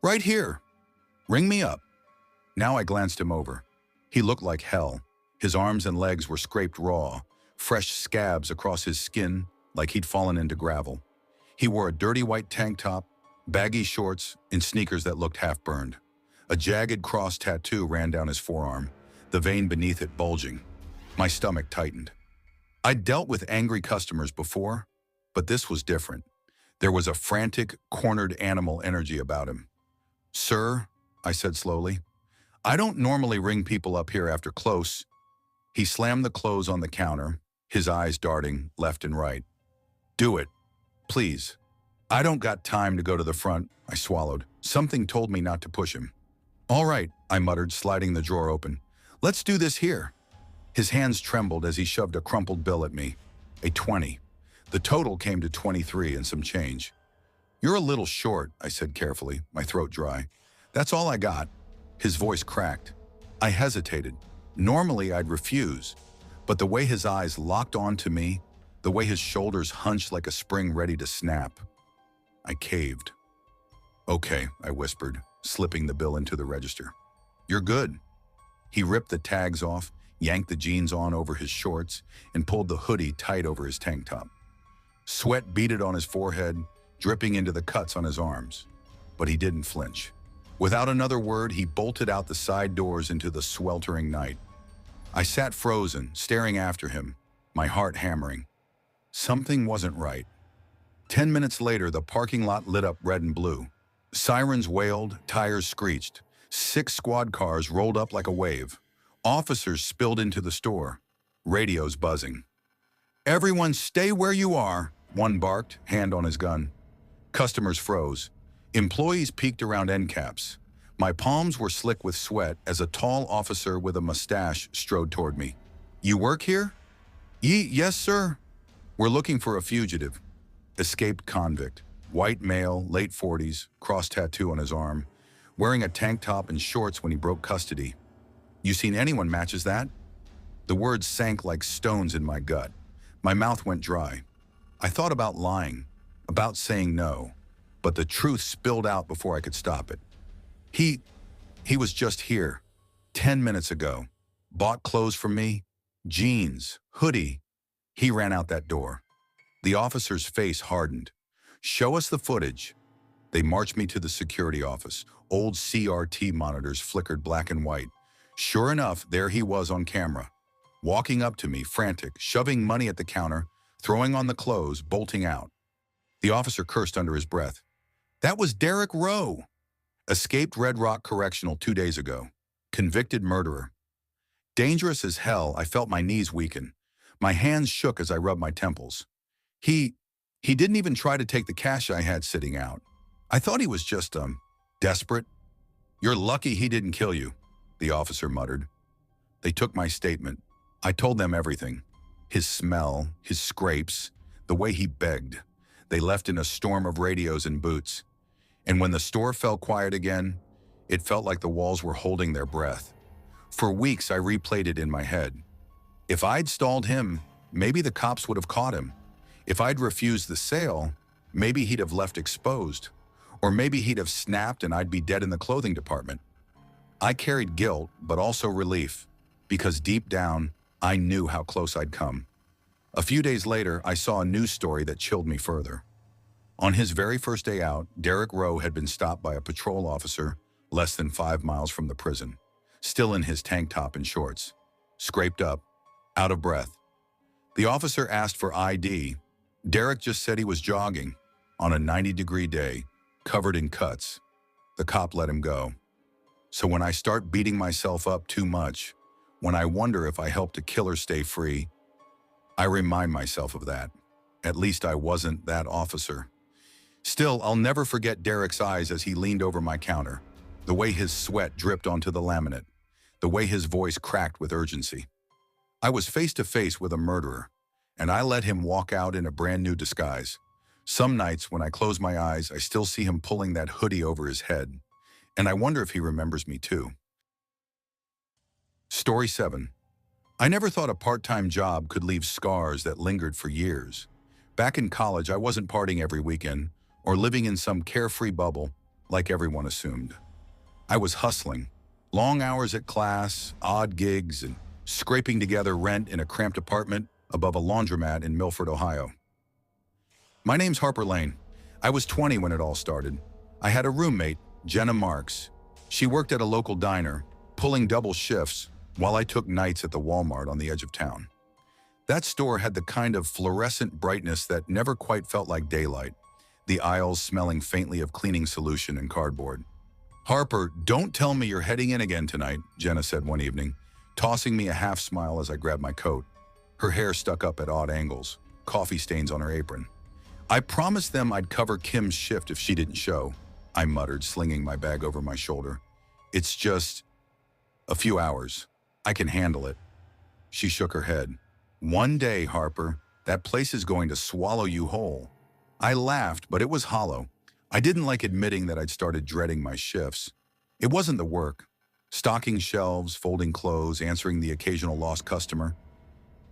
"Right here. Ring me up." Now I glanced him over. He looked like hell. His arms and legs were scraped raw, fresh scabs across his skin like he'd fallen into gravel. He wore a dirty white tank top, baggy shorts, and sneakers that looked half-burned. A jagged cross tattoo ran down his forearm, the vein beneath it bulging. My stomach tightened. I'd dealt with angry customers before, but this was different. There was a frantic, cornered animal energy about him. "Sir," I said slowly, "I don't normally ring people up here after close." He slammed the clothes on the counter, his eyes darting left and right. "Do it, please." "I don't got time to go to the front," I swallowed. Something told me not to push him. "All right," I muttered, sliding the drawer open. "Let's do this here." His hands trembled as he shoved a crumpled bill at me. A 20. The total came to 23 and some change. "You're a little short," I said carefully, my throat dry. "That's all I got." His voice cracked. I hesitated. Normally I'd refuse, but the way his eyes locked onto me, the way his shoulders hunched like a spring ready to snap, I caved. "Okay," I whispered, slipping the bill into the register. "You're good." He ripped the tags off, yanked the jeans on over his shorts, and pulled the hoodie tight over his tank top. Sweat beaded on his forehead, dripping into the cuts on his arms. But he didn't flinch. Without another word, he bolted out the side doors into the sweltering night. I sat frozen, staring after him, my heart hammering. Something wasn't right. 10 minutes later, the parking lot lit up red and blue. Sirens wailed, tires screeched. 6 squad cars rolled up like a wave. Officers spilled into the store, radios buzzing. "Everyone stay where you are," one barked, hand on his gun. Customers froze. Employees peeked around end caps. My palms were slick with sweat as a tall officer with a mustache strode toward me. "You work here?" Yes, sir." "We're looking for a fugitive." Escaped convict. White male, late 40s, cross tattoo on his arm, wearing a tank top and shorts when he broke custody. "You seen anyone matches that?" The words sank like stones in my gut. My mouth went dry. I thought about lying, about saying no, but the truth spilled out before I could stop it. He was just here, 10 minutes ago. Bought clothes from me, jeans, hoodie. He ran out that door. The officer's face hardened. "Show us the footage." They marched me to the security office. Old CRT monitors flickered black and white. Sure enough, there he was on camera, walking up to me, frantic, shoving money at the counter, throwing on the clothes, bolting out. The officer cursed under his breath. That was Derek Rowe, escaped Red Rock Correctional 2 days ago. Convicted murderer. Dangerous as hell, I felt my knees weaken. My hands shook as I rubbed my temples. He didn't even try to take the cash I had sitting out. I thought he was just, desperate. You're lucky he didn't kill you, the officer muttered. They took my statement. I told them everything. His smell, his scrapes, the way he begged. They left in a storm of radios and boots. And when the store fell quiet again, it felt like the walls were holding their breath. For weeks, I replayed it in my head. If I'd stalled him, maybe the cops would have caught him. If I'd refused the sale, maybe he'd have left exposed. Or maybe he'd have snapped and I'd be dead in the clothing department. I carried guilt, but also relief, because deep down, I knew how close I'd come. A few days later, I saw a news story that chilled me further. On his very first day out, Derek Rowe had been stopped by a patrol officer less than 5 miles from the prison, still in his tank top and shorts, scraped up, out of breath. The officer asked for ID. Derek just said he was jogging on a 90-degree day, covered in cuts. The cop let him go. So when I start beating myself up too much, when I wonder if I helped a killer stay free, I remind myself of that. At least I wasn't that officer. Still, I'll never forget Derek's eyes as he leaned over my counter, the way his sweat dripped onto the laminate, the way his voice cracked with urgency. I was face to face with a murderer, and I let him walk out in a brand new disguise. Some nights when I close my eyes, I still see him pulling that hoodie over his head, and I wonder if he remembers me too. Story 7. I never thought a part-time job could leave scars that lingered for years. Back in college, I wasn't partying every weekend or living in some carefree bubble like everyone assumed. I was hustling, long hours at class, odd gigs, and scraping together rent in a cramped apartment above a laundromat in Milford, Ohio. My name's Harper Lane. I was 20 when it all started. I had a roommate, Jenna Marks. She worked at a local diner, pulling double shifts while I took nights at the Walmart on the edge of town. That store had the kind of fluorescent brightness that never quite felt like daylight, the aisles smelling faintly of cleaning solution and cardboard. "Harper, don't tell me you're heading in again tonight," Jenna said one evening, tossing me a half smile as I grabbed my coat. Her hair stuck up at odd angles, coffee stains on her apron. "I promised them I'd cover Kim's shift if she didn't show," I muttered, slinging my bag over my shoulder. "It's just a few hours. I can handle it." She shook her head. "One day, Harper, that place is going to swallow you whole." I laughed, but it was hollow. I didn't like admitting that I'd started dreading my shifts. It wasn't the work. Stocking shelves, folding clothes, answering the occasional lost customer.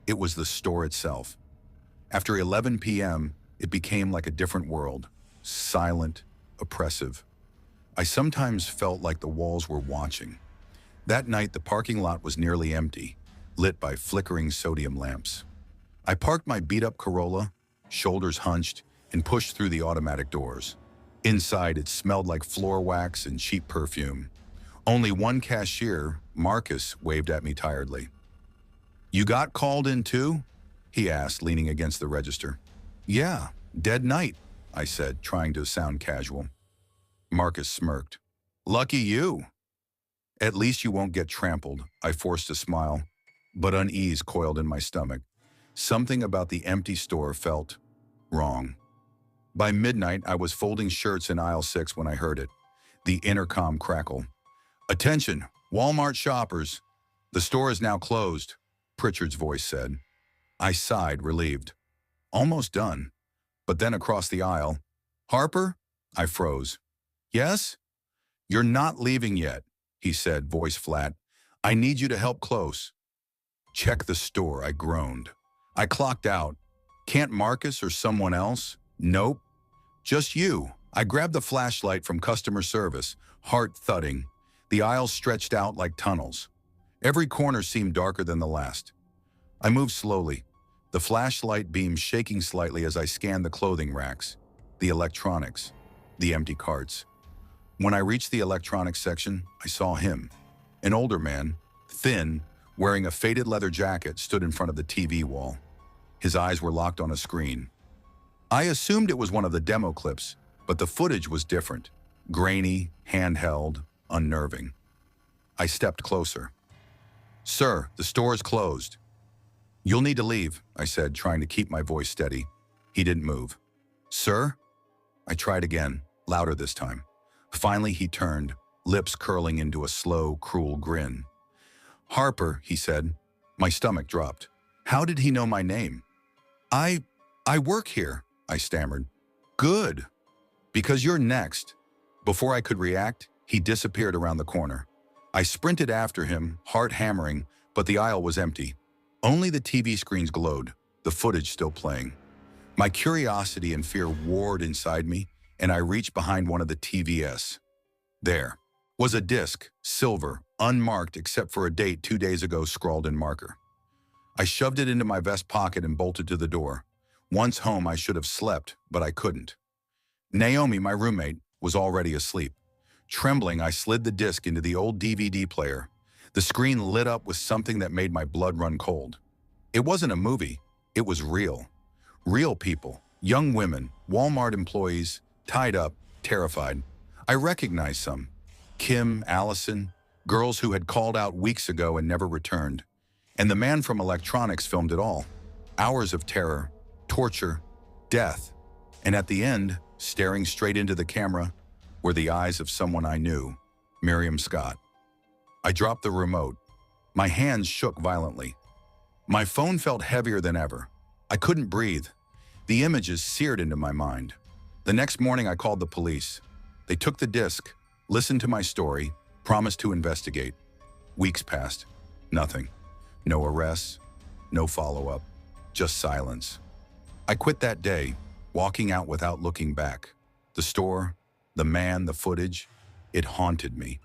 It was the store itself. After 11 p.m., it became like a different world. Silent, oppressive. I sometimes felt like the walls were watching. That night, the parking lot was nearly empty, lit by flickering sodium lamps. I parked my beat-up Corolla, shoulders hunched, and pushed through the automatic doors. Inside, it smelled like floor wax and cheap perfume. Only one cashier, Marcus, waved at me tiredly. "You got called in too?" he asked, leaning against the register. "Yeah, dead night," I said, trying to sound casual. Marcus smirked. "Lucky you." "At least you won't get trampled," I forced a smile, but unease coiled in my stomach. Something about the empty store felt wrong. By midnight, I was folding shirts in aisle 6 when I heard it. The intercom crackle. "Attention, Walmart shoppers. The store is now closed," Pritchard's voice said. I sighed, relieved. Almost done. But then across the aisle, "Harper?" I froze. "Yes?" "You're not leaving yet," he said, voice flat. "I need you to help close." "Check the store," I groaned. I clocked out. "Can't Marcus or someone else?" "Nope. Just you." I grabbed the flashlight from customer service, heart thudding. The aisles stretched out like tunnels. Every corner seemed darker than the last. I moved slowly, the flashlight beam shaking slightly as I scanned the clothing racks, the electronics, the empty carts. When I reached the electronics section, I saw him. An older man, thin, wearing a faded leather jacket, stood in front of the TV wall. His eyes were locked on a screen. I assumed it was one of the demo clips, but the footage was different. Grainy, handheld, unnerving. I stepped closer. "Sir, the store is closed." "You'll need to leave," I said, trying to keep my voice steady. He didn't move. "Sir?" I tried again, louder this time. Finally, he turned, lips curling into a slow, cruel grin. "Harper," he said. My stomach dropped. How did he know my name? I work here," I stammered. "Good. Because you're next." Before I could react, he disappeared around the corner. I sprinted after him, heart hammering, but the aisle was empty. Only the TV screens glowed, the footage still playing. My curiosity and fear warred inside me, and I reached behind one of the TVS. There was a disc, silver, unmarked except for a date 2 days ago scrawled in marker. I shoved it into my vest pocket and bolted to the door. Once home, I should have slept, but I couldn't. Naomi, my roommate, was already asleep. Trembling, I slid the disc into the old DVD player. The screen lit up with something that made my blood run cold. It wasn't a movie. It was real. Real people, young women, Walmart employees, tied up, terrified. I recognized some. Kim, Allison, girls who had called out weeks ago and never returned. And the man from electronics filmed it all. Hours of terror, torture, death. And at the end, staring straight into the camera, were the eyes of someone I knew, Miriam Scott. I dropped the remote. My hands shook violently. My phone felt heavier than ever. I couldn't breathe. The images seared into my mind. The next morning, I called the police. They took the disc, listened to my story, promised to investigate. Weeks passed. Nothing. No arrests, no follow-up, just silence. I quit that day, walking out without looking back. The store, the man, the footage, it haunted me.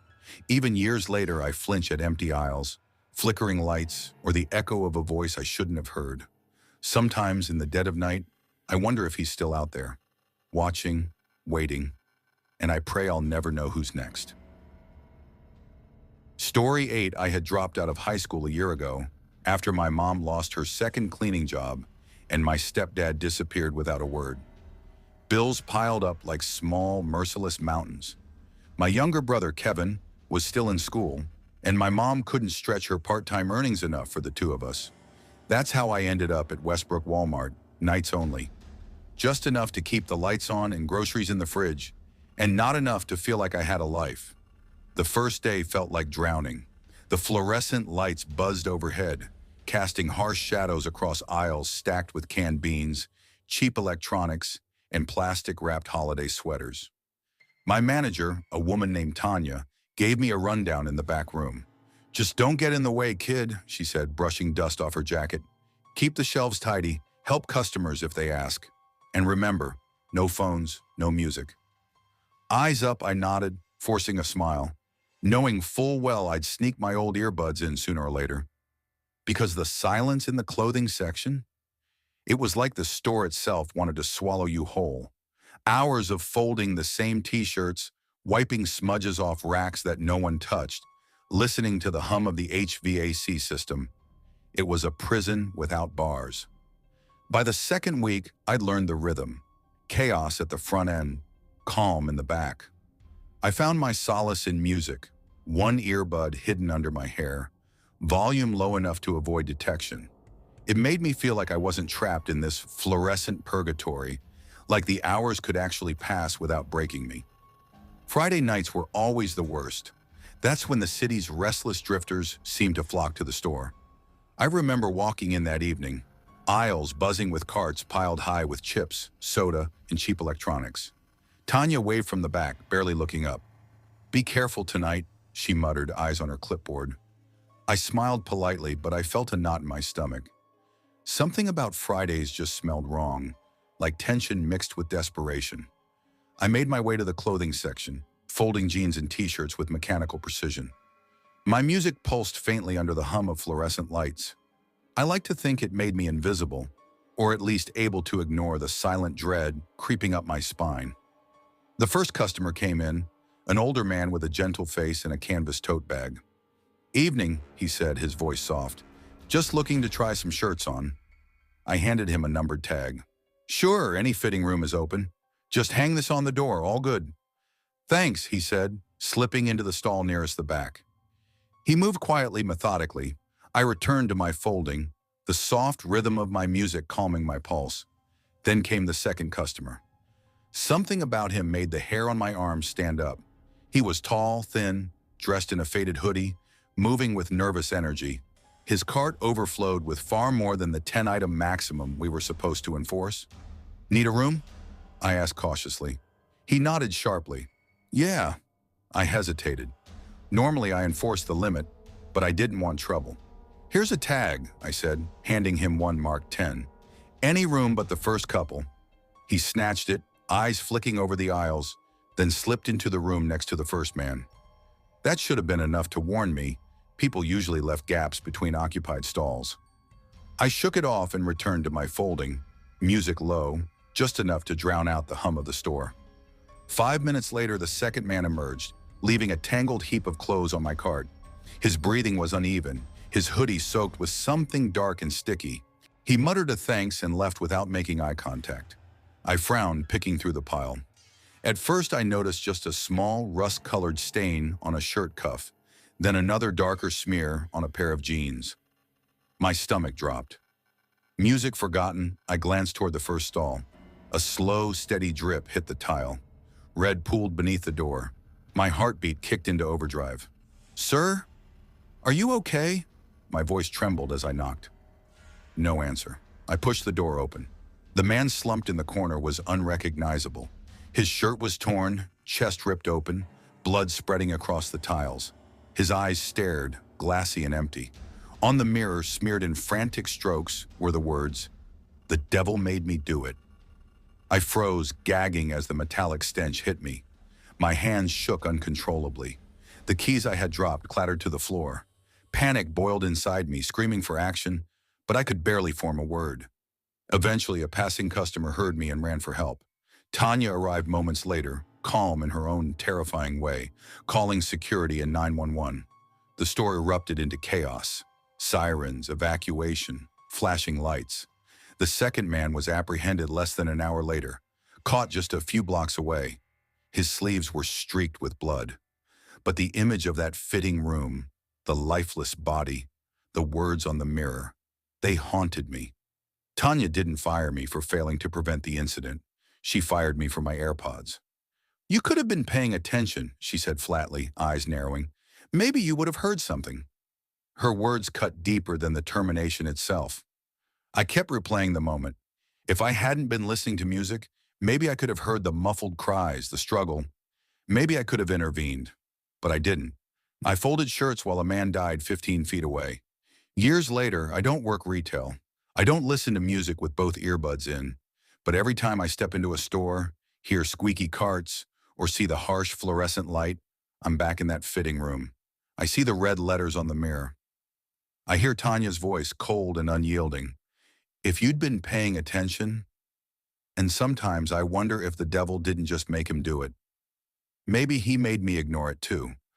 Even years later, I flinch at empty aisles, flickering lights, or the echo of a voice I shouldn't have heard. Sometimes, in the dead of night, I wonder if he's still out there, watching, waiting, and I pray I'll never know who's next. Story 8. I had dropped out of high school a year ago, after my mom lost her second cleaning job and my stepdad disappeared without a word. Bills piled up like small, merciless mountains. My younger brother, Kevin, was still in school, and my mom couldn't stretch her part-time earnings enough for the two of us. That's how I ended up at Westbrook Walmart, nights only. Just enough to keep the lights on and groceries in the fridge, and not enough to feel like I had a life. The first day felt like drowning. The fluorescent lights buzzed overhead, casting harsh shadows across aisles stacked with canned beans, cheap electronics, and plastic-wrapped holiday sweaters. My manager, a woman named Tanya, gave me a rundown in the back room. "Just don't get in the way, kid," she said, brushing dust off her jacket. "Keep the shelves tidy, help customers if they ask. And remember, no phones, no music." Eyes up, I nodded, forcing a smile, knowing full well I'd sneak my old earbuds in sooner or later. Because the silence in the clothing section, it was like the store itself wanted to swallow you whole. Hours of folding the same t-shirts, wiping smudges off racks that no one touched, listening to the hum of the HVAC system. It was a prison without bars. By the second week, I'd learned the rhythm. Chaos at the front end, calm in the back. I found my solace in music, one earbud hidden under my hair, volume low enough to avoid detection. It made me feel like I wasn't trapped in this fluorescent purgatory, like the hours could actually pass without breaking me. Friday nights were always the worst. That's when the city's restless drifters seemed to flock to the store. I remember walking in that evening, aisles buzzing with carts piled high with chips, soda, and cheap electronics. Tanya waved from the back, barely looking up. "Be careful tonight," she muttered, eyes on her clipboard. I smiled politely, but I felt a knot in my stomach. Something about Fridays just smelled wrong, like tension mixed with desperation. I made my way to the clothing section, folding jeans and t-shirts with mechanical precision. My music pulsed faintly under the hum of fluorescent lights. I like to think it made me invisible, or at least able to ignore the silent dread creeping up my spine. The first customer came in, an older man with a gentle face and a canvas tote bag. "Evening," he said, his voice soft. "Just looking to try some shirts on." I handed him a numbered tag. "Sure, any fitting room is open. Just hang this on the door, all good. Thanks, he said, slipping into the stall nearest the back. He moved quietly, methodically. I returned to my folding, the soft rhythm of my music calming my pulse. Then came the second customer. Something about him made the hair on my arms stand up. He was tall, thin, dressed in a faded hoodie, moving with nervous energy. His cart overflowed with far more than the 10-item maximum we were supposed to enforce. Need a room? I asked cautiously. He nodded sharply. Yeah. I hesitated. Normally I enforce the limit, but I didn't want trouble. Here's a tag, I said, handing him one marked 10. Any room but the first couple. He snatched it, eyes flicking over the aisles, then slipped into the room next to the first man. That should have been enough to warn me. People usually left gaps between occupied stalls. I shook it off and returned to my folding, music low, just enough to drown out the hum of the store. 5 minutes later, the second man emerged, leaving a tangled heap of clothes on my cart. His breathing was uneven, his hoodie soaked with something dark and sticky. He muttered a thanks and left without making eye contact. I frowned, picking through the pile. At first, I noticed just a small, rust-colored stain on a shirt cuff, then another darker smear on a pair of jeans. My stomach dropped. Music forgotten, I glanced toward the first stall. A slow, steady drip hit the tile. Red pooled beneath the door. My heartbeat kicked into overdrive. Sir? Are you okay? My voice trembled as I knocked. No answer. I pushed the door open. The man slumped in the corner was unrecognizable. His shirt was torn, chest ripped open, blood spreading across the tiles. His eyes stared, glassy and empty. On the mirror, smeared in frantic strokes, were the words, "The devil made me do it." I froze, gagging as the metallic stench hit me. My hands shook uncontrollably. The keys I had dropped clattered to the floor. Panic boiled inside me, screaming for action, but I could barely form a word. Eventually, a passing customer heard me and ran for help. Tanya arrived moments later, calm in her own terrifying way, calling security and 911. The store erupted into chaos. Sirens, evacuation, flashing lights. The second man was apprehended less than an hour later, caught just a few blocks away. His sleeves were streaked with blood. But the image of that fitting room, the lifeless body, the words on the mirror, they haunted me. Tanya didn't fire me for failing to prevent the incident. She fired me for my AirPods. You could have been paying attention, she said flatly, eyes narrowing. Maybe you would have heard something. Her words cut deeper than the termination itself. I kept replaying the moment. If I hadn't been listening to music, maybe I could have heard the muffled cries, the struggle. Maybe I could have intervened, but I didn't. I folded shirts while a man died 15 feet away. Years later, I don't work retail. I don't listen to music with both earbuds in. But every time I step into a store, hear squeaky carts, or see the harsh fluorescent light, I'm back in that fitting room. I see the red letters on the mirror. I hear Tanya's voice, cold and unyielding. If you'd been paying attention, and sometimes I wonder if the devil didn't just make him do it. Maybe he made me ignore it too.